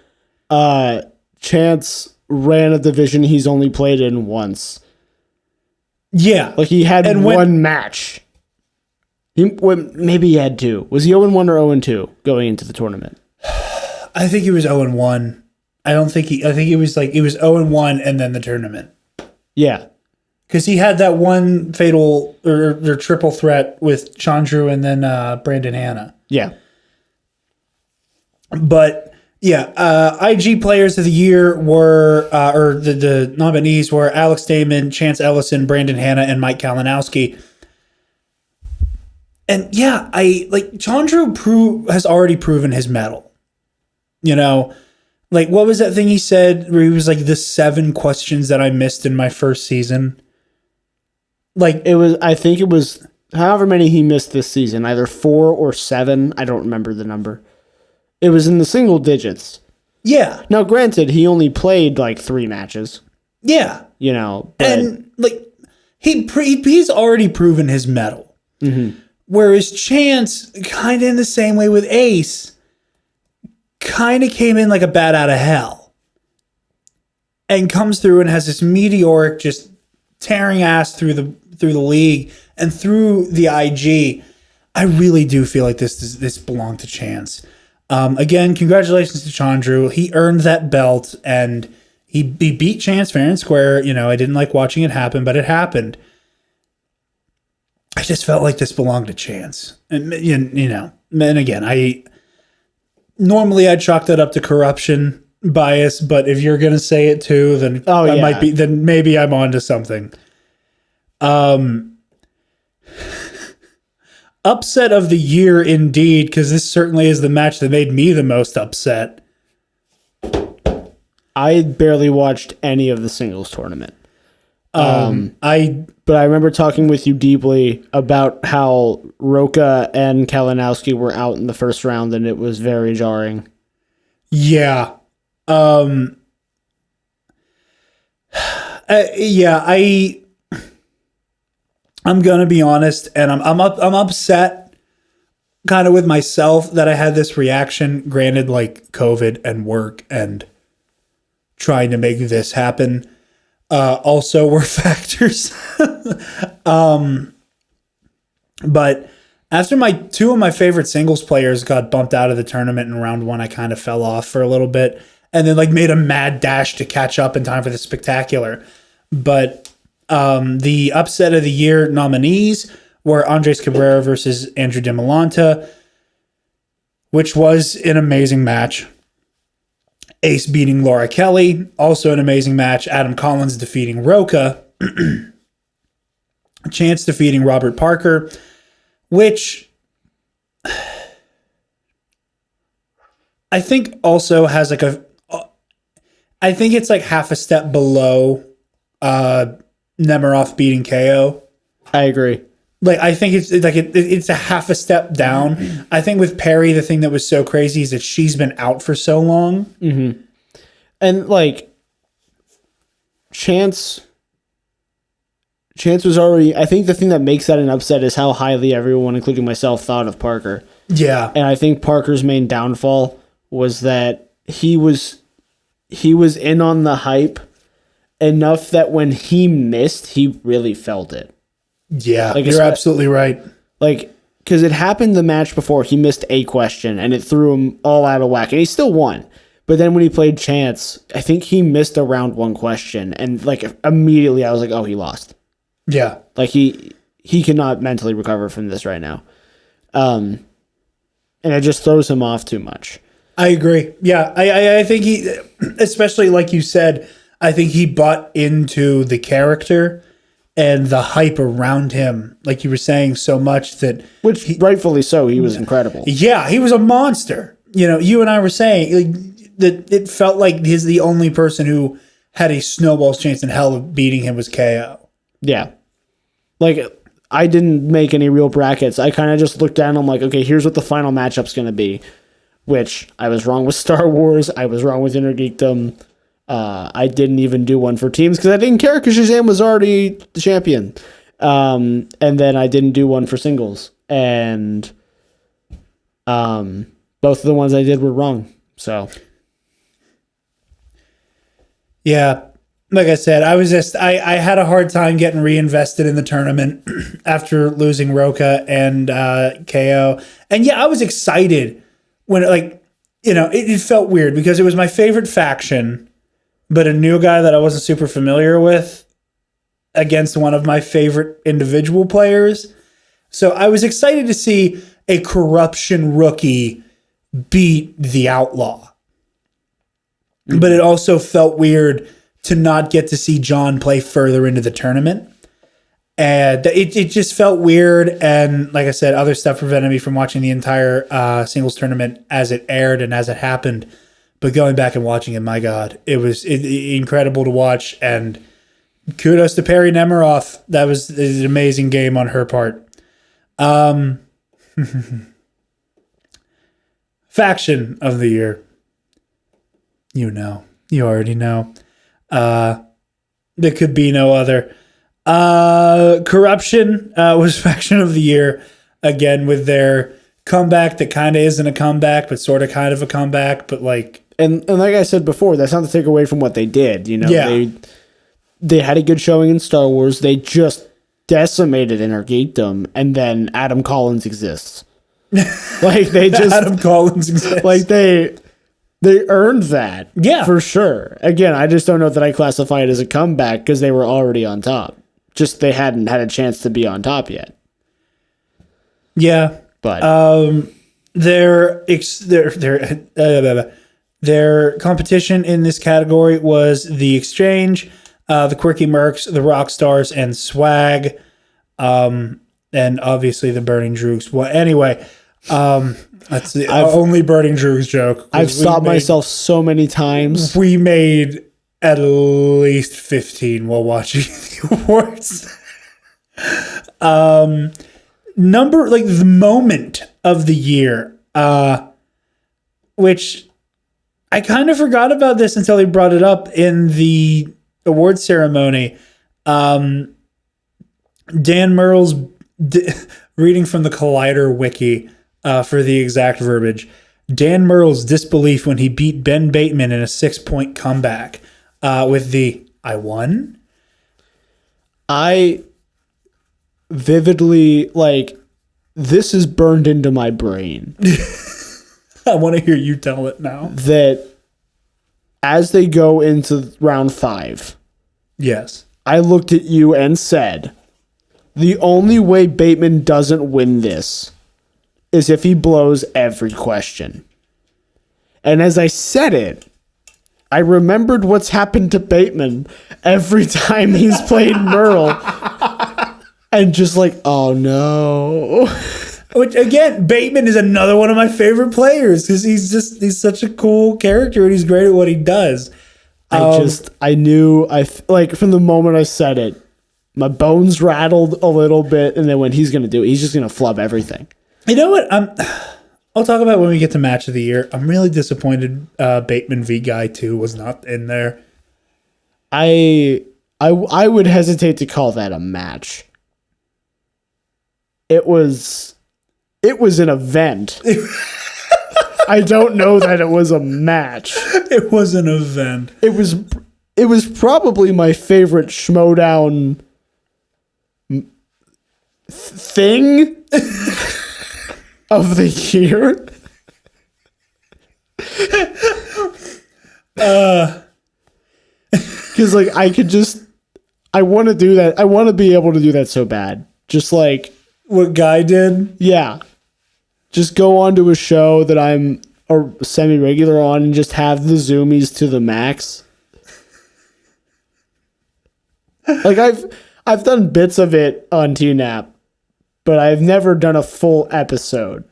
Chance ran a division he's only played in once. Yeah. Like he had And one match. Maybe he had two. Was he 0-1 or 0-2 going into the tournament? I think he was 0-1. I think he was 0-1 and then the tournament. Yeah. Because he had that one fatal or triple threat with Chandru and then Brandon Hanna. Yeah. But yeah, IG players of the year were, or the nominees were Alex Damon, Chance Ellison, Brandon Hanna, and Mike Kalinowski. And yeah, Chandru has already proven his mettle. You know, like what was that thing he said where he was like the 7 questions that I missed in my first season? Like I think it was however many he missed this season, either 4 or 7. I don't remember the number. It was in the single digits. yeah, Now, granted, he only played like 3 matches, yeah, you know, but and like he's already proven his mettle. Mm-hmm. Whereas Chance, kind of in the same way with Ace, kind of came in like a bat out of hell and comes through and has this meteoric, just tearing ass through the league and through the IG. I really do feel like this belonged to Chance. Again, congratulations to Chandru. He earned that belt and he beat Chance fair and square. You know, I didn't like watching it happen, but it happened. I just felt like this belonged to Chance. And, you know, and again, I'd chalk that up to corruption bias, but if you're going to say it too, then then maybe I'm onto something. Upset of the year indeed, because this certainly is the match that made me the most upset. I barely watched any of the singles tournament. But But I remember talking with you deeply about how Roca and Kalinowski were out in the first round, and it was very jarring. yeah. I'm gonna be honest, and I'm upset kind of with myself that I had this reaction. Granted, like COVID and work and trying to make this happen also were factors. But after two of my favorite singles players got bumped out of the tournament in round 1, I kind of fell off for a little bit and then like made a mad dash to catch up in time for the spectacular. But the upset of the year nominees were Andres Cabrera versus Andrew DeMolanta, which was an amazing match. Ace beating Laura Kelly, also an amazing match. Adam Collins defeating Roca. Chance defeating Robert Parker, which I think also has like I think it's like half a step below Nemiroff beating KO. I agree. Like, I think it's like it's a half a step down. I think with Perry, the thing that was so crazy is that she's been out for so long. Mm-hmm. And like Chance was already. I think the thing that makes that an upset is how highly everyone, including myself, thought of Parker. Yeah, And I think Parker's main downfall was that he was in on the hype enough that when he missed, he really felt it. yeah, Like, you're absolutely right. Like, because it happened the match before, he missed a question and it threw him all out of whack, and he still won. But then when he played Chance, I think he missed a round 1 question, and like immediately I was like, oh, he lost. Yeah, Like he cannot mentally recover from this right now. And it just throws him off too much. I agree. Yeah, I think he, especially like you said, I think he bought into the character and the hype around him, like you were saying, so much that, Which, rightfully so, he was incredible. yeah, he was a monster. You know, you and I were saying like, that it felt like he's the only person who had a snowball's chance in hell of beating him was KO. Yeah. Like, I didn't make any real brackets. I kind of just looked down and I'm like, okay, here's what the final matchup's going to be. Which, I was wrong with Star Wars. I was wrong with Inner Geekdom. I didn't even do one for teams because I didn't care because Shazam was already the champion. And then I didn't do one for singles. And both of the ones I did were wrong. So, yeah, like I said, I had a hard time getting reinvested in the tournament after losing Roka and KO. And yeah, I was excited when it felt weird because it was my favorite faction, but a new guy that I wasn't super familiar with against one of my favorite individual players. So I was excited to see a corruption rookie beat the outlaw. But it also felt weird to not get to see John play further into the tournament. And it just felt weird. And like I said, other stuff prevented me from watching the entire singles tournament as it aired and as it happened. But going back and watching it, my God, it was incredible to watch. And kudos to Perry Nemiroff. That was an amazing game on her part. Faction of the year. You already know. There could be no other. Corruption was faction of the year again with their comeback that kind of isn't a comeback, but sort of kind of a comeback. But like, and like I said before, that's not to take away from what they did. You know, yeah. They had a good showing in Star Wars. They just decimated Inner Geekdom, and then Adam Collins exists. Like they just Adam Collins exists. Like they earned that. Yeah, for sure. Again, I just don't know that I classify it as a comeback because they were already on top. Just they hadn't had a chance to be on top yet. Yeah, but their competition in this category was the Exchange, the Quirky Mercs, the Rockstars, and Swag, and obviously the Burning Droogs. Well, anyway, that's the only Burning Droogs joke. I've stopped myself so many times. We made at least 15 while watching the awards. The moment of the year, which I kind of forgot about this until he brought it up in the award ceremony. Dan Merle's reading from the Collider wiki for the exact verbiage. Dan Merle's disbelief when he beat Ben Bateman in a 6-point comeback with the "I won." I vividly, like, this is burned into my brain. I want to hear you tell it now. That as they go into round 5, yes, I looked at you and said, the only way Bateman doesn't win this is if he blows every question. And as I said it, I remembered what's happened to Bateman every time he's played Merle. And just like, oh no. Which again, Bateman is another one of my favorite players because he's such a cool character and he's great at what he does. I knew from the moment I said it, my bones rattled a little bit, and then when he's gonna do it, he's just gonna flub everything. You know what? I'll talk about when we get to match of the year. I'm really disappointed Bateman v. Guy 2 was not in there. I would hesitate to call that a match. It was an event. I don't know that it was a match. It was an event. It was probably my favorite Schmoedown thing of the year. Because like I want to do that. I want to be able to do that so bad. Just like what Guy did. Yeah. Just go on to a show that I'm a semi-regular on and just have the zoomies to the max. Like I've done bits of it on TNAP, but I've never done a full episode.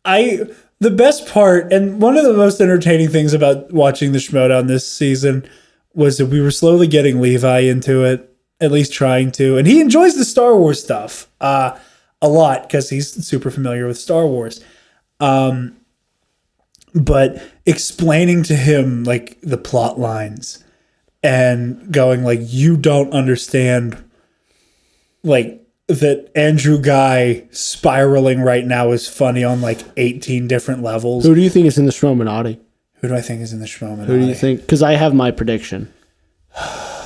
The best part, and one of the most entertaining things about watching the Schmoedown this season was that we were slowly getting Levi into it, at least trying to, and he enjoys the Star Wars stuff a lot because he's super familiar with Star Wars. But explaining to him like the plot lines and going like, you don't understand like that Andrew Guy spiraling right now is funny on like 18 different levels. Who do you think is in the Schmoeminati? Who do I think is in the Schmoeminati? Who do you think? Because I have my prediction.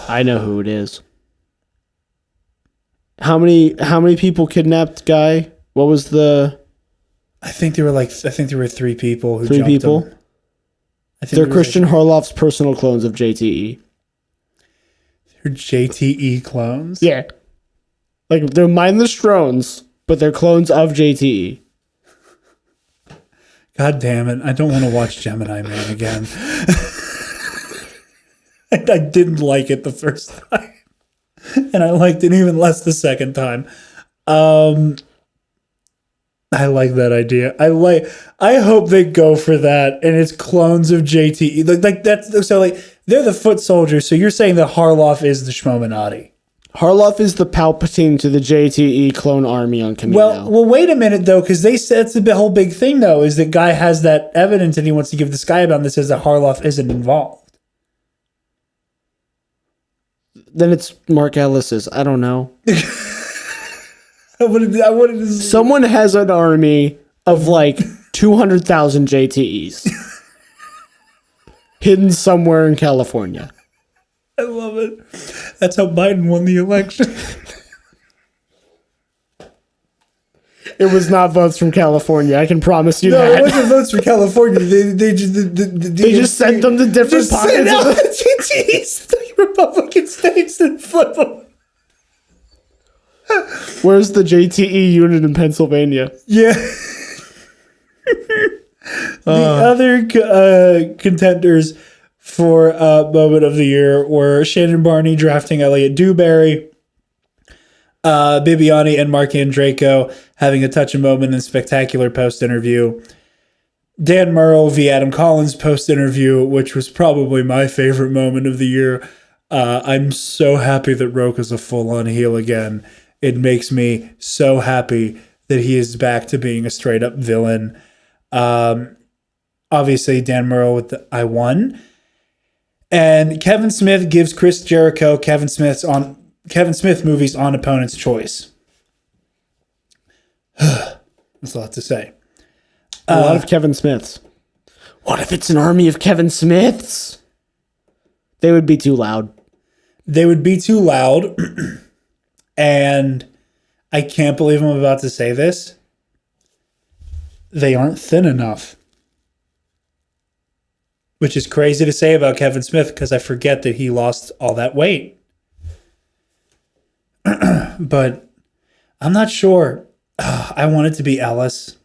I know who it is. How many people kidnapped Guy? What was the? I think there were 3 people who 3 jumped people. him. I think They're Christian Harloff's personal clones of JTE. They're JTE clones. Yeah, like they're mindless drones, but they're clones of JTE. God damn it! I don't want to watch Gemini Man again. I didn't like it the first time, and I liked it even less the second time. I like that idea. I hope they go for that, and it's clones of JT. Like that's so like they're the foot soldiers. So you're saying that Harloff is the Schmoeminati? Harloff is the Palpatine to the JTE clone army on Camino. Well, wait a minute though, because they said it's the whole big thing though is that Guy has that evidence and he wants to give the Skybound that says that Harloff isn't involved. Then it's Mark Ellis's. I don't know. I wanted to Someone has an army of like 200,000 JTEs hidden somewhere in California. I love it. That's how Biden won the election. It was not votes from California. I can promise you No, that. it wasn't votes for California. They just sent them to different pockets. Sent out the GTs to the Republican states and flip them. Where's the JTE unit in Pennsylvania? Yeah. The other contenders for moment of the year were Shannon Barney drafting Elliot Dewberry, Bibiani and Mark Andraco having a touch of moment and spectacular post-interview, Dan Murrow v. Adam Collins post-interview, which was probably my favorite moment of the year. I'm so happy that Roka's a full-on heel again. It makes me so happy that he is back to being a straight-up villain. Obviously, Dan Murrow with the I won. And Kevin Smith gives Chris Jericho Kevin Smith movies on Opponent's Choice. That's a lot to say. A lot of Kevin Smiths. What if it's an army of Kevin Smiths? They would be too loud. They would be too loud. And I can't believe I'm about to say this. They aren't thin enough. Which is crazy to say about Kevin Smith because I forget that he lost all that weight. But I'm not sure. I want it to be Ellis.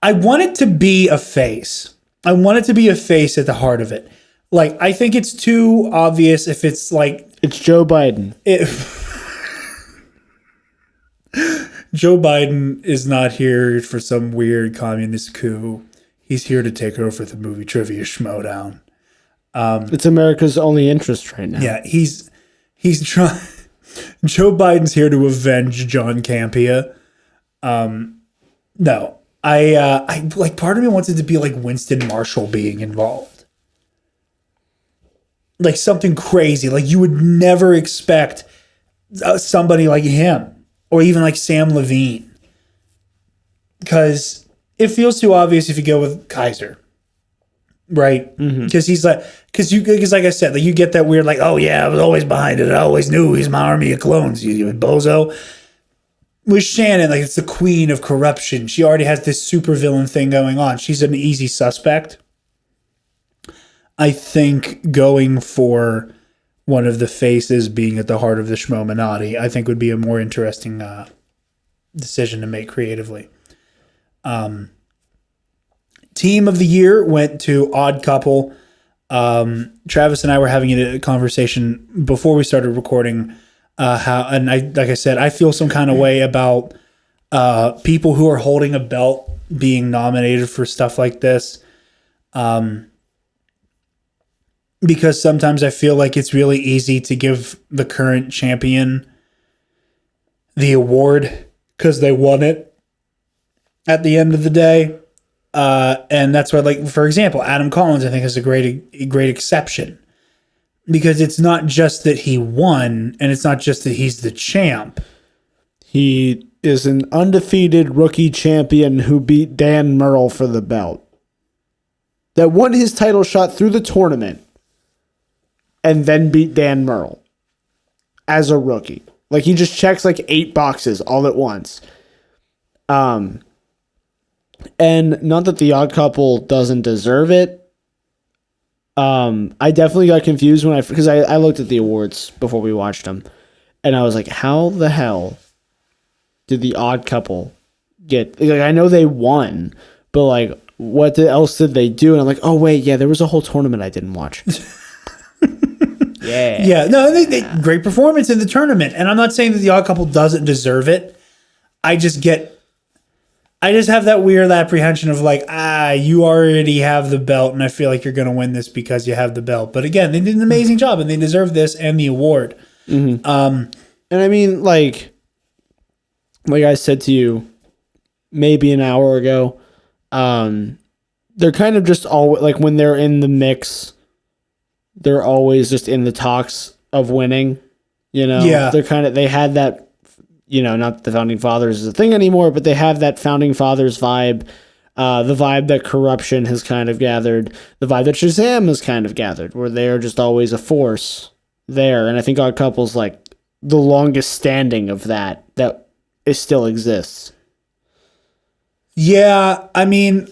I want it to be a face. I want it to be a face at the heart of it. Like, I think it's too obvious if it's like... It's Joe Biden. Joe Biden is not here for some weird communist coup. He's here to take over the Movie Trivia Schmoedown. It's America's only interest right now. Yeah, he's He's trying. Joe Biden's here to avenge John Campea. No, I like. Part of me wants it to be like Winston Marshall being involved, like something crazy. Like you would never expect somebody like him, or even like Sam Levine, because it feels too obvious if you go with Kaiser. Right, because he's like, because like I said, like you get that weird, like, oh yeah, I was always behind it. I always knew he's my army of clones. You bozo. With Shannon, like it's the queen of corruption. She already has this supervillain thing going on. She's an easy suspect. I think going for one of the faces being at the heart of the Schmoeminati, I think would be a more interesting decision to make creatively. Team of the year went to Odd Couple. Travis and I were having a conversation before we started recording. Like I said, I feel some kind of way about people who are holding a belt being nominated for stuff like this. Because sometimes I feel like it's really easy to give the current champion the award because they won it at the end of the day. And that's why, like, for example, Adam Collins, I think, is a great exception because it's not just that he won and it's not just that he's the champ. He is an undefeated rookie champion who beat Dan Murrell for the belt. That won his title shot through the tournament and then beat Dan Murrell as a rookie. Like, he just checks like 8 boxes all at once. And not that the Odd Couple doesn't deserve it. I definitely got confused because I looked at the awards before we watched them, and I was like, how the hell did the Odd Couple get? Like, I know they won, but like, what else did they do? And I'm like, oh wait, yeah, there was a whole tournament I didn't watch. Yeah. No, they great performance in the tournament, and I'm not saying that the Odd Couple doesn't deserve it. I just have that weird apprehension of like, you already have the belt, and I feel like you're going to win this because you have the belt. But again, they did an amazing job, and they deserve this and the award. Mm-hmm. And I mean, like I said to you maybe an hour ago, they're kind of just always, like when they're in the mix, they're always just in the talks of winning. You know, yeah. They had that. You know, not that the Founding Fathers is a thing anymore, but they have that Founding Fathers vibe, the vibe that Corruption has kind of gathered, the vibe that Shazam has kind of gathered, where they are just always a force there. And I think Odd Couple's like the longest standing of that it still exists. Yeah, I mean,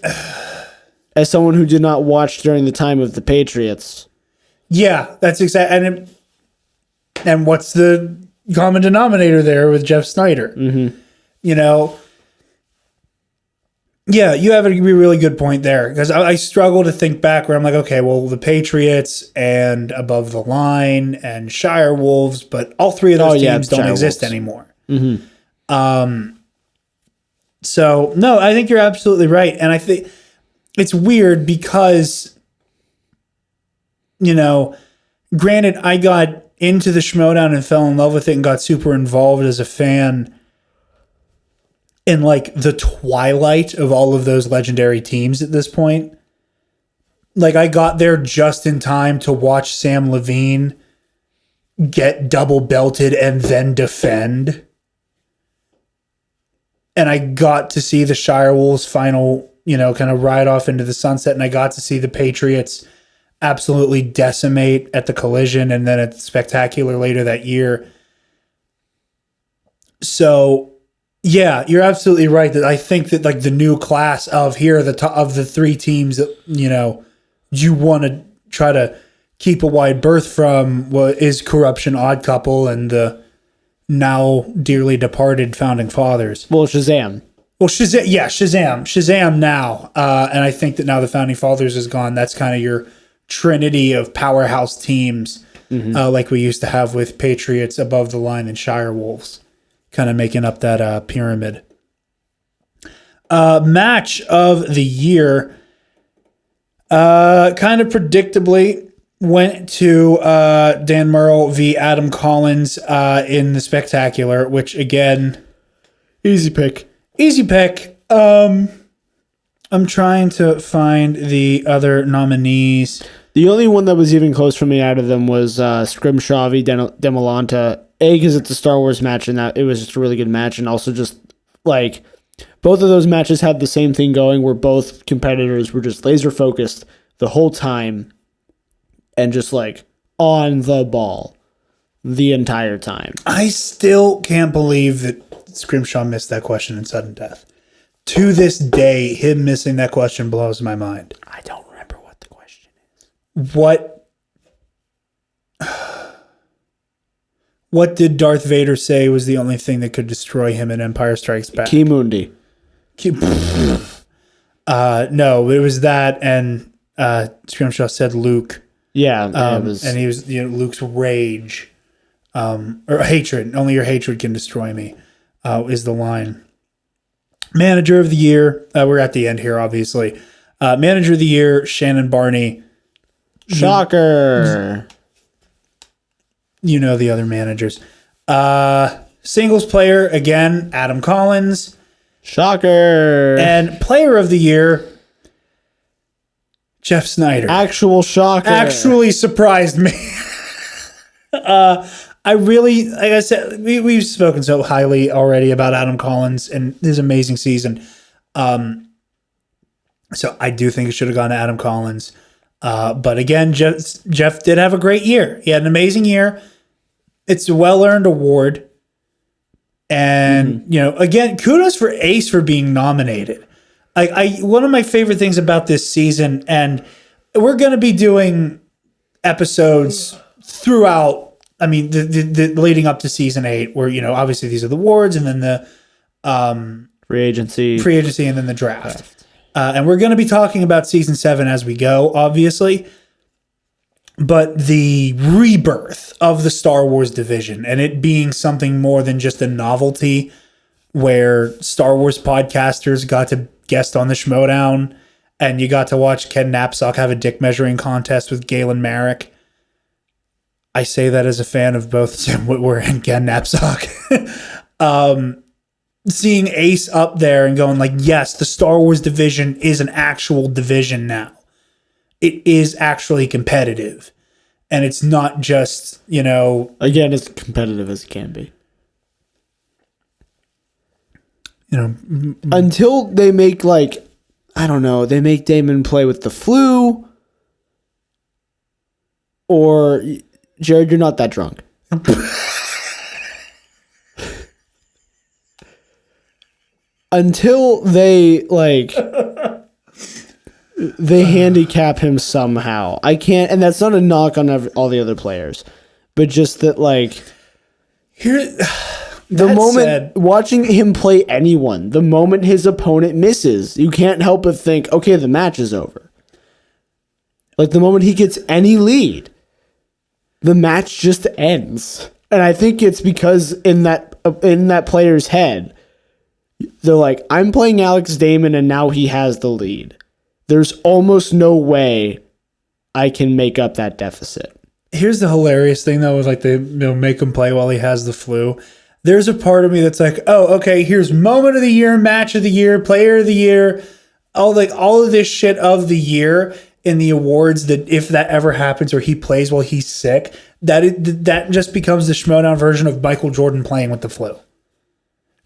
as someone who did not watch during the time of the Patriots. Yeah, that's exactly. And what's the common denominator there with Jeff Snyder? Mm-hmm. You know, yeah, you have a really good point there because I struggle to think back where I'm like, okay, well, the Patriots and Above the Line and Shire Wolves, but all three of those teams don't exist anymore. Mm-hmm. So no, I think you're absolutely right, and I think it's weird because, you know, granted, I got into the Schmoedown and fell in love with it and got super involved as a fan in like the twilight of all of those legendary teams at this point. Like I got there just in time to watch Sam Levine get double belted and then defend. And I got to see the Shire Wolves final, you know, kind of ride off into the sunset. And I got to see the Patriots absolutely decimate at the Collision and then at the Spectacular later that year. So, yeah, you're absolutely right that I think that like the new class of here are the top of the 3 teams that, you know, you want to try to keep a wide berth from what is Corruption, Odd Couple, and the now dearly departed Founding Fathers. Well, Shazam. Well, Shazam now. And I think that now the Founding Fathers is gone. That's kind of your trinity of powerhouse teams, like we used to have with Patriots, Above the Line, and Shire Wolves, kind of making up that pyramid. Match of the year, kind of predictably, went to Dan Murrell v. Adam Collins in the Spectacular, which again, Easy pick. easy pick. I'm trying to find the other nominees. The only one that was even close for me out of them was Scrimshaw v. Demolanta. Because it's a Star Wars match and that it was just a really good match, and also just like both of those matches had the same thing going, where both competitors were just laser focused the whole time and just like on the ball the entire time. I still can't believe that Scrimshaw missed that question in sudden death. To this day, him missing that question blows my mind. I don't remember what the question is. What did Darth Vader say was the only thing that could destroy him in Empire Strikes Back? Kimundi. No, it was that, and Scrimshaw said Luke. Yeah, it was. And he was, Luke's rage, or hatred. Only your hatred can destroy me, is the line. Manager of the year. We're at the end here, obviously. Manager of the year, Shannon Barney. Shocker. You know the other managers. Singles player, again, Adam Collins. Shocker. And player of the year, Jeff Snyder. Actual shocker. Actually surprised me. I really, like I said, we've spoken so highly already about Adam Collins and his amazing season. So I do think it should have gone to Adam Collins. But again, Jeff did have a great year. He had an amazing year. It's a well-earned award. And, again, kudos for Ace for being nominated. One of my favorite things about this season, and we're going to be doing episodes throughout, the leading up to season 8, where, obviously these are the awards and then the free agency and then the draft. And we're going to be talking about season 7 as we go, obviously. But the rebirth of the Star Wars division and it being something more than just a novelty where Star Wars podcasters got to guest on the Schmoedown and you got to watch Ken Knapsack have a dick measuring contest with Galen Marek. I say that as a fan of both Tim Witwer and Ken Knapsack. Seeing Ace up there and going like, yes, the Star Wars division is an actual division now. It is actually competitive. And it's not just, Again, as competitive as it can be. Until they make they make Damon play with the flu. Or, Jared, you're not that drunk. Until they, they handicap him somehow. I can't, and that's not a knock on all the other players, but just that, watching him play anyone, the moment his opponent misses, you can't help but think, okay, the match is over. The moment he gets any lead, the match just ends. And I think it's because in that player's head, they're like, I'm playing Alex Damon and now he has the lead. There's almost no way I can make up that deficit. Here's the hilarious thing, though, is they make him play while he has the flu. There's a part of me that's like, oh, okay, here's moment of the year, match of the year, player of the year, all of this shit of the year in the awards, that if that ever happens or he plays while he's sick, that just becomes the Schmoedown version of Michael Jordan playing with the flu.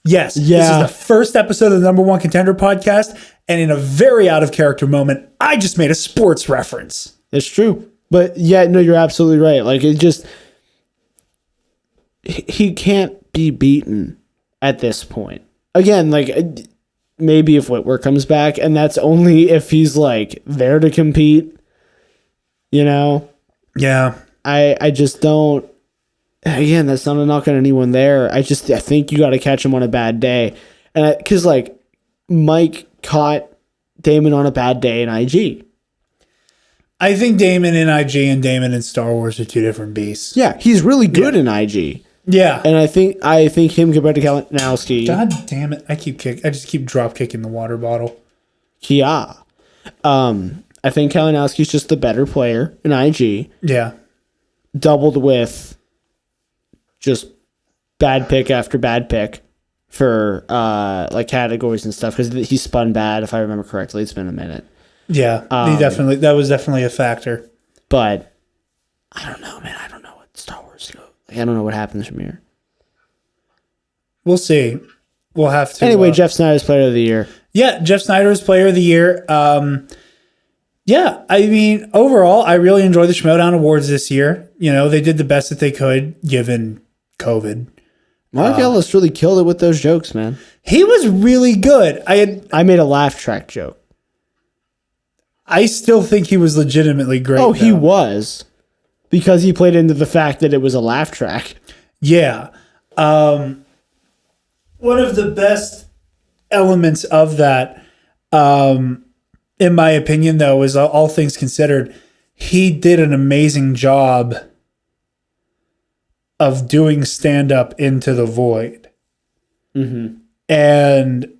Yes, This is the first episode of the number one Contender podcast, and in a very out of character moment, I just made a sports reference. It's true. But yeah, no, you're absolutely right. He can't be beaten at this point. Again, maybe if Witwer comes back, and that's only if he's there to compete, Yeah. I just don't. Again, that's not a knock on anyone there. I think you got to catch him on a bad day. And because Mike caught Damon on a bad day in IG. I think Damon in IG and Damon in Star Wars are two different beasts. Yeah, he's really good in IG. Yeah. And I think him compared to Kalinowski. God damn it. I just keep drop kicking the water bottle. Yeah. I think Kalinowski's just the better player in IG, Yeah. doubled with just bad pick after bad pick for like categories and stuff because he spun bad, if I remember correctly. It's been a minute. Yeah. That was definitely a factor. But I don't know, man. I don't know what Star Wars go. Like, I don't know what happens from here. We'll see. We'll have to. Anyway, Jeff Snyder's Player of the Year. Yeah, Jeff Snyder's Player of the Year. Yeah, I mean, overall, I really enjoyed the Schmoedown Awards this year. You know, they did the best that they could given COVID. Mark Ellis really killed it with those jokes, man. He was really good. I made a laugh track joke. I still think he was legitimately great. Oh, he was. Because he played into the fact that it was a laugh track. Yeah. One of the best elements of that, in my opinion, though, is all things considered, he did an amazing job of doing stand-up into the void. Mm-hmm. And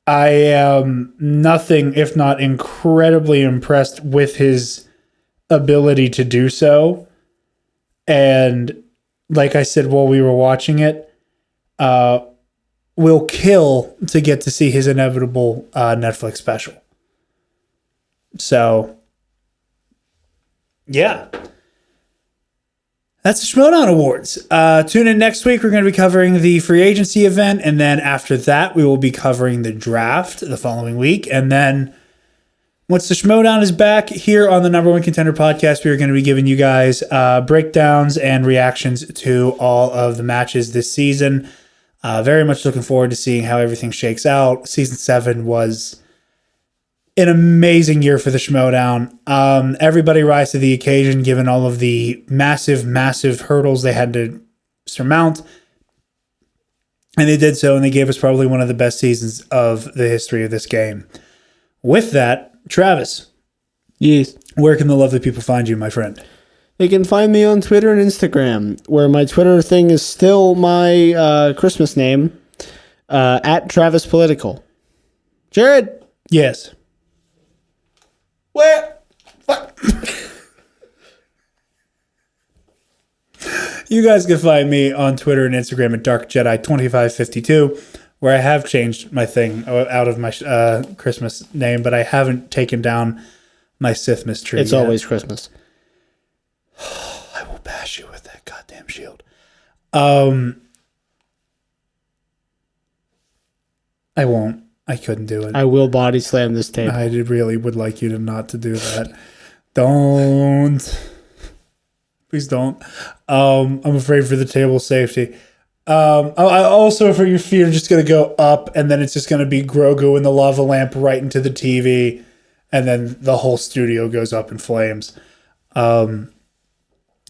I am nothing if not incredibly impressed with his ability to do so. And like I said while we were watching it, will kill to get to see his inevitable Netflix special. So, yeah. That's the Schmoedown Awards. Tune in next week. We're going to be covering the free agency event. And then after that, we will be covering the draft the following week. And then once the Schmoedown is back here on the Number One Contender podcast, we are going to be giving you guys breakdowns and reactions to all of the matches this season. Very much looking forward to seeing how everything shakes out. Season 7 was an amazing year for the Schmoedown. Everybody rise to the occasion, given all of the massive, massive hurdles they had to surmount. And they did so, and they gave us probably one of the best seasons of the history of this game. With that, Travis, Yes. where can the lovely people find you, my friend? They can find me on Twitter and Instagram, where my Twitter thing is still my Christmas name, at Travis Political. Jarod. Yes. Where? You guys can find me on Twitter and Instagram at DarkJedi2552, where I have changed my thing out of my Christmas name, but I haven't taken down my Sithmas tree. It's yet. always Christmas. I will bash you with that goddamn shield. I won't. I couldn't do it. I will body slam this tape. I really would like you to not to do that. Don't. Please don't. I'm afraid for the table safety. I also for your feet are just going to go up, and then it's just going to be Grogu in the lava lamp right into the TV, and then the whole studio goes up in flames.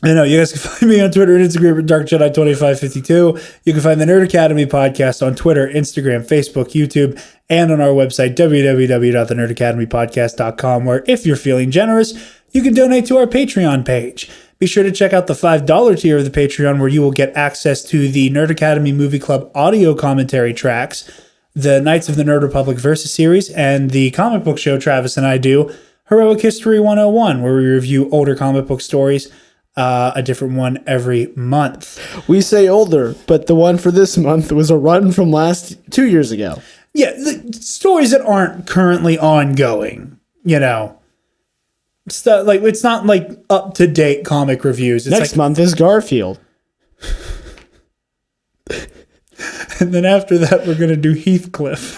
I know you guys can find me on Twitter and Instagram at DarkJedi2552. You can find the Nerd Academy podcast on Twitter, Instagram, Facebook, YouTube, and on our website, www.thenerdacademypodcast.com, where if you're feeling generous, you can donate to our Patreon page. Be sure to check out the $5 tier of the Patreon, where you will get access to the Nerd Academy Movie Club audio commentary tracks, the Knights of the Nerd Republic Versus series, and the comic book show Travis and I do, Heroic History 101, where we review older comic book stories, a different one every month. We say older, but the one for this month was a run from 2 years ago. Yeah, the stories that aren't currently ongoing, you know. Stuff like it's not like up to date comic reviews. It's Next month is Garfield. And then after that, we're gonna do Heathcliff.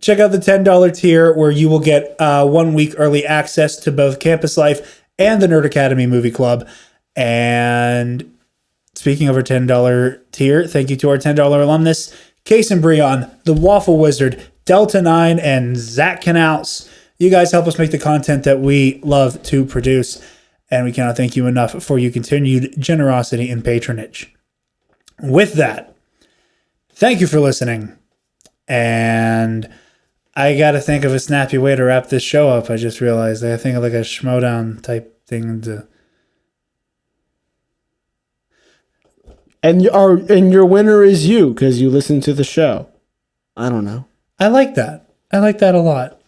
Check out the $10 tier, where you will get 1 week early access to both Campus Life and the Nerd Academy Movie Club. And speaking of our $10 tier, thank you to our $10 alumnus, Case and Breon, the Waffle Wizard, Delta 9, and Zach Canals. You guys help us make the content that we love to produce, and we cannot thank you enough for your continued generosity and patronage. With that, thank you for listening, and I got to think of a snappy way to wrap this show up. I just realized I think of like a Schmoedown type thing to... And your winner is you, because you listen to the show. I don't know. I like that. I like that a lot.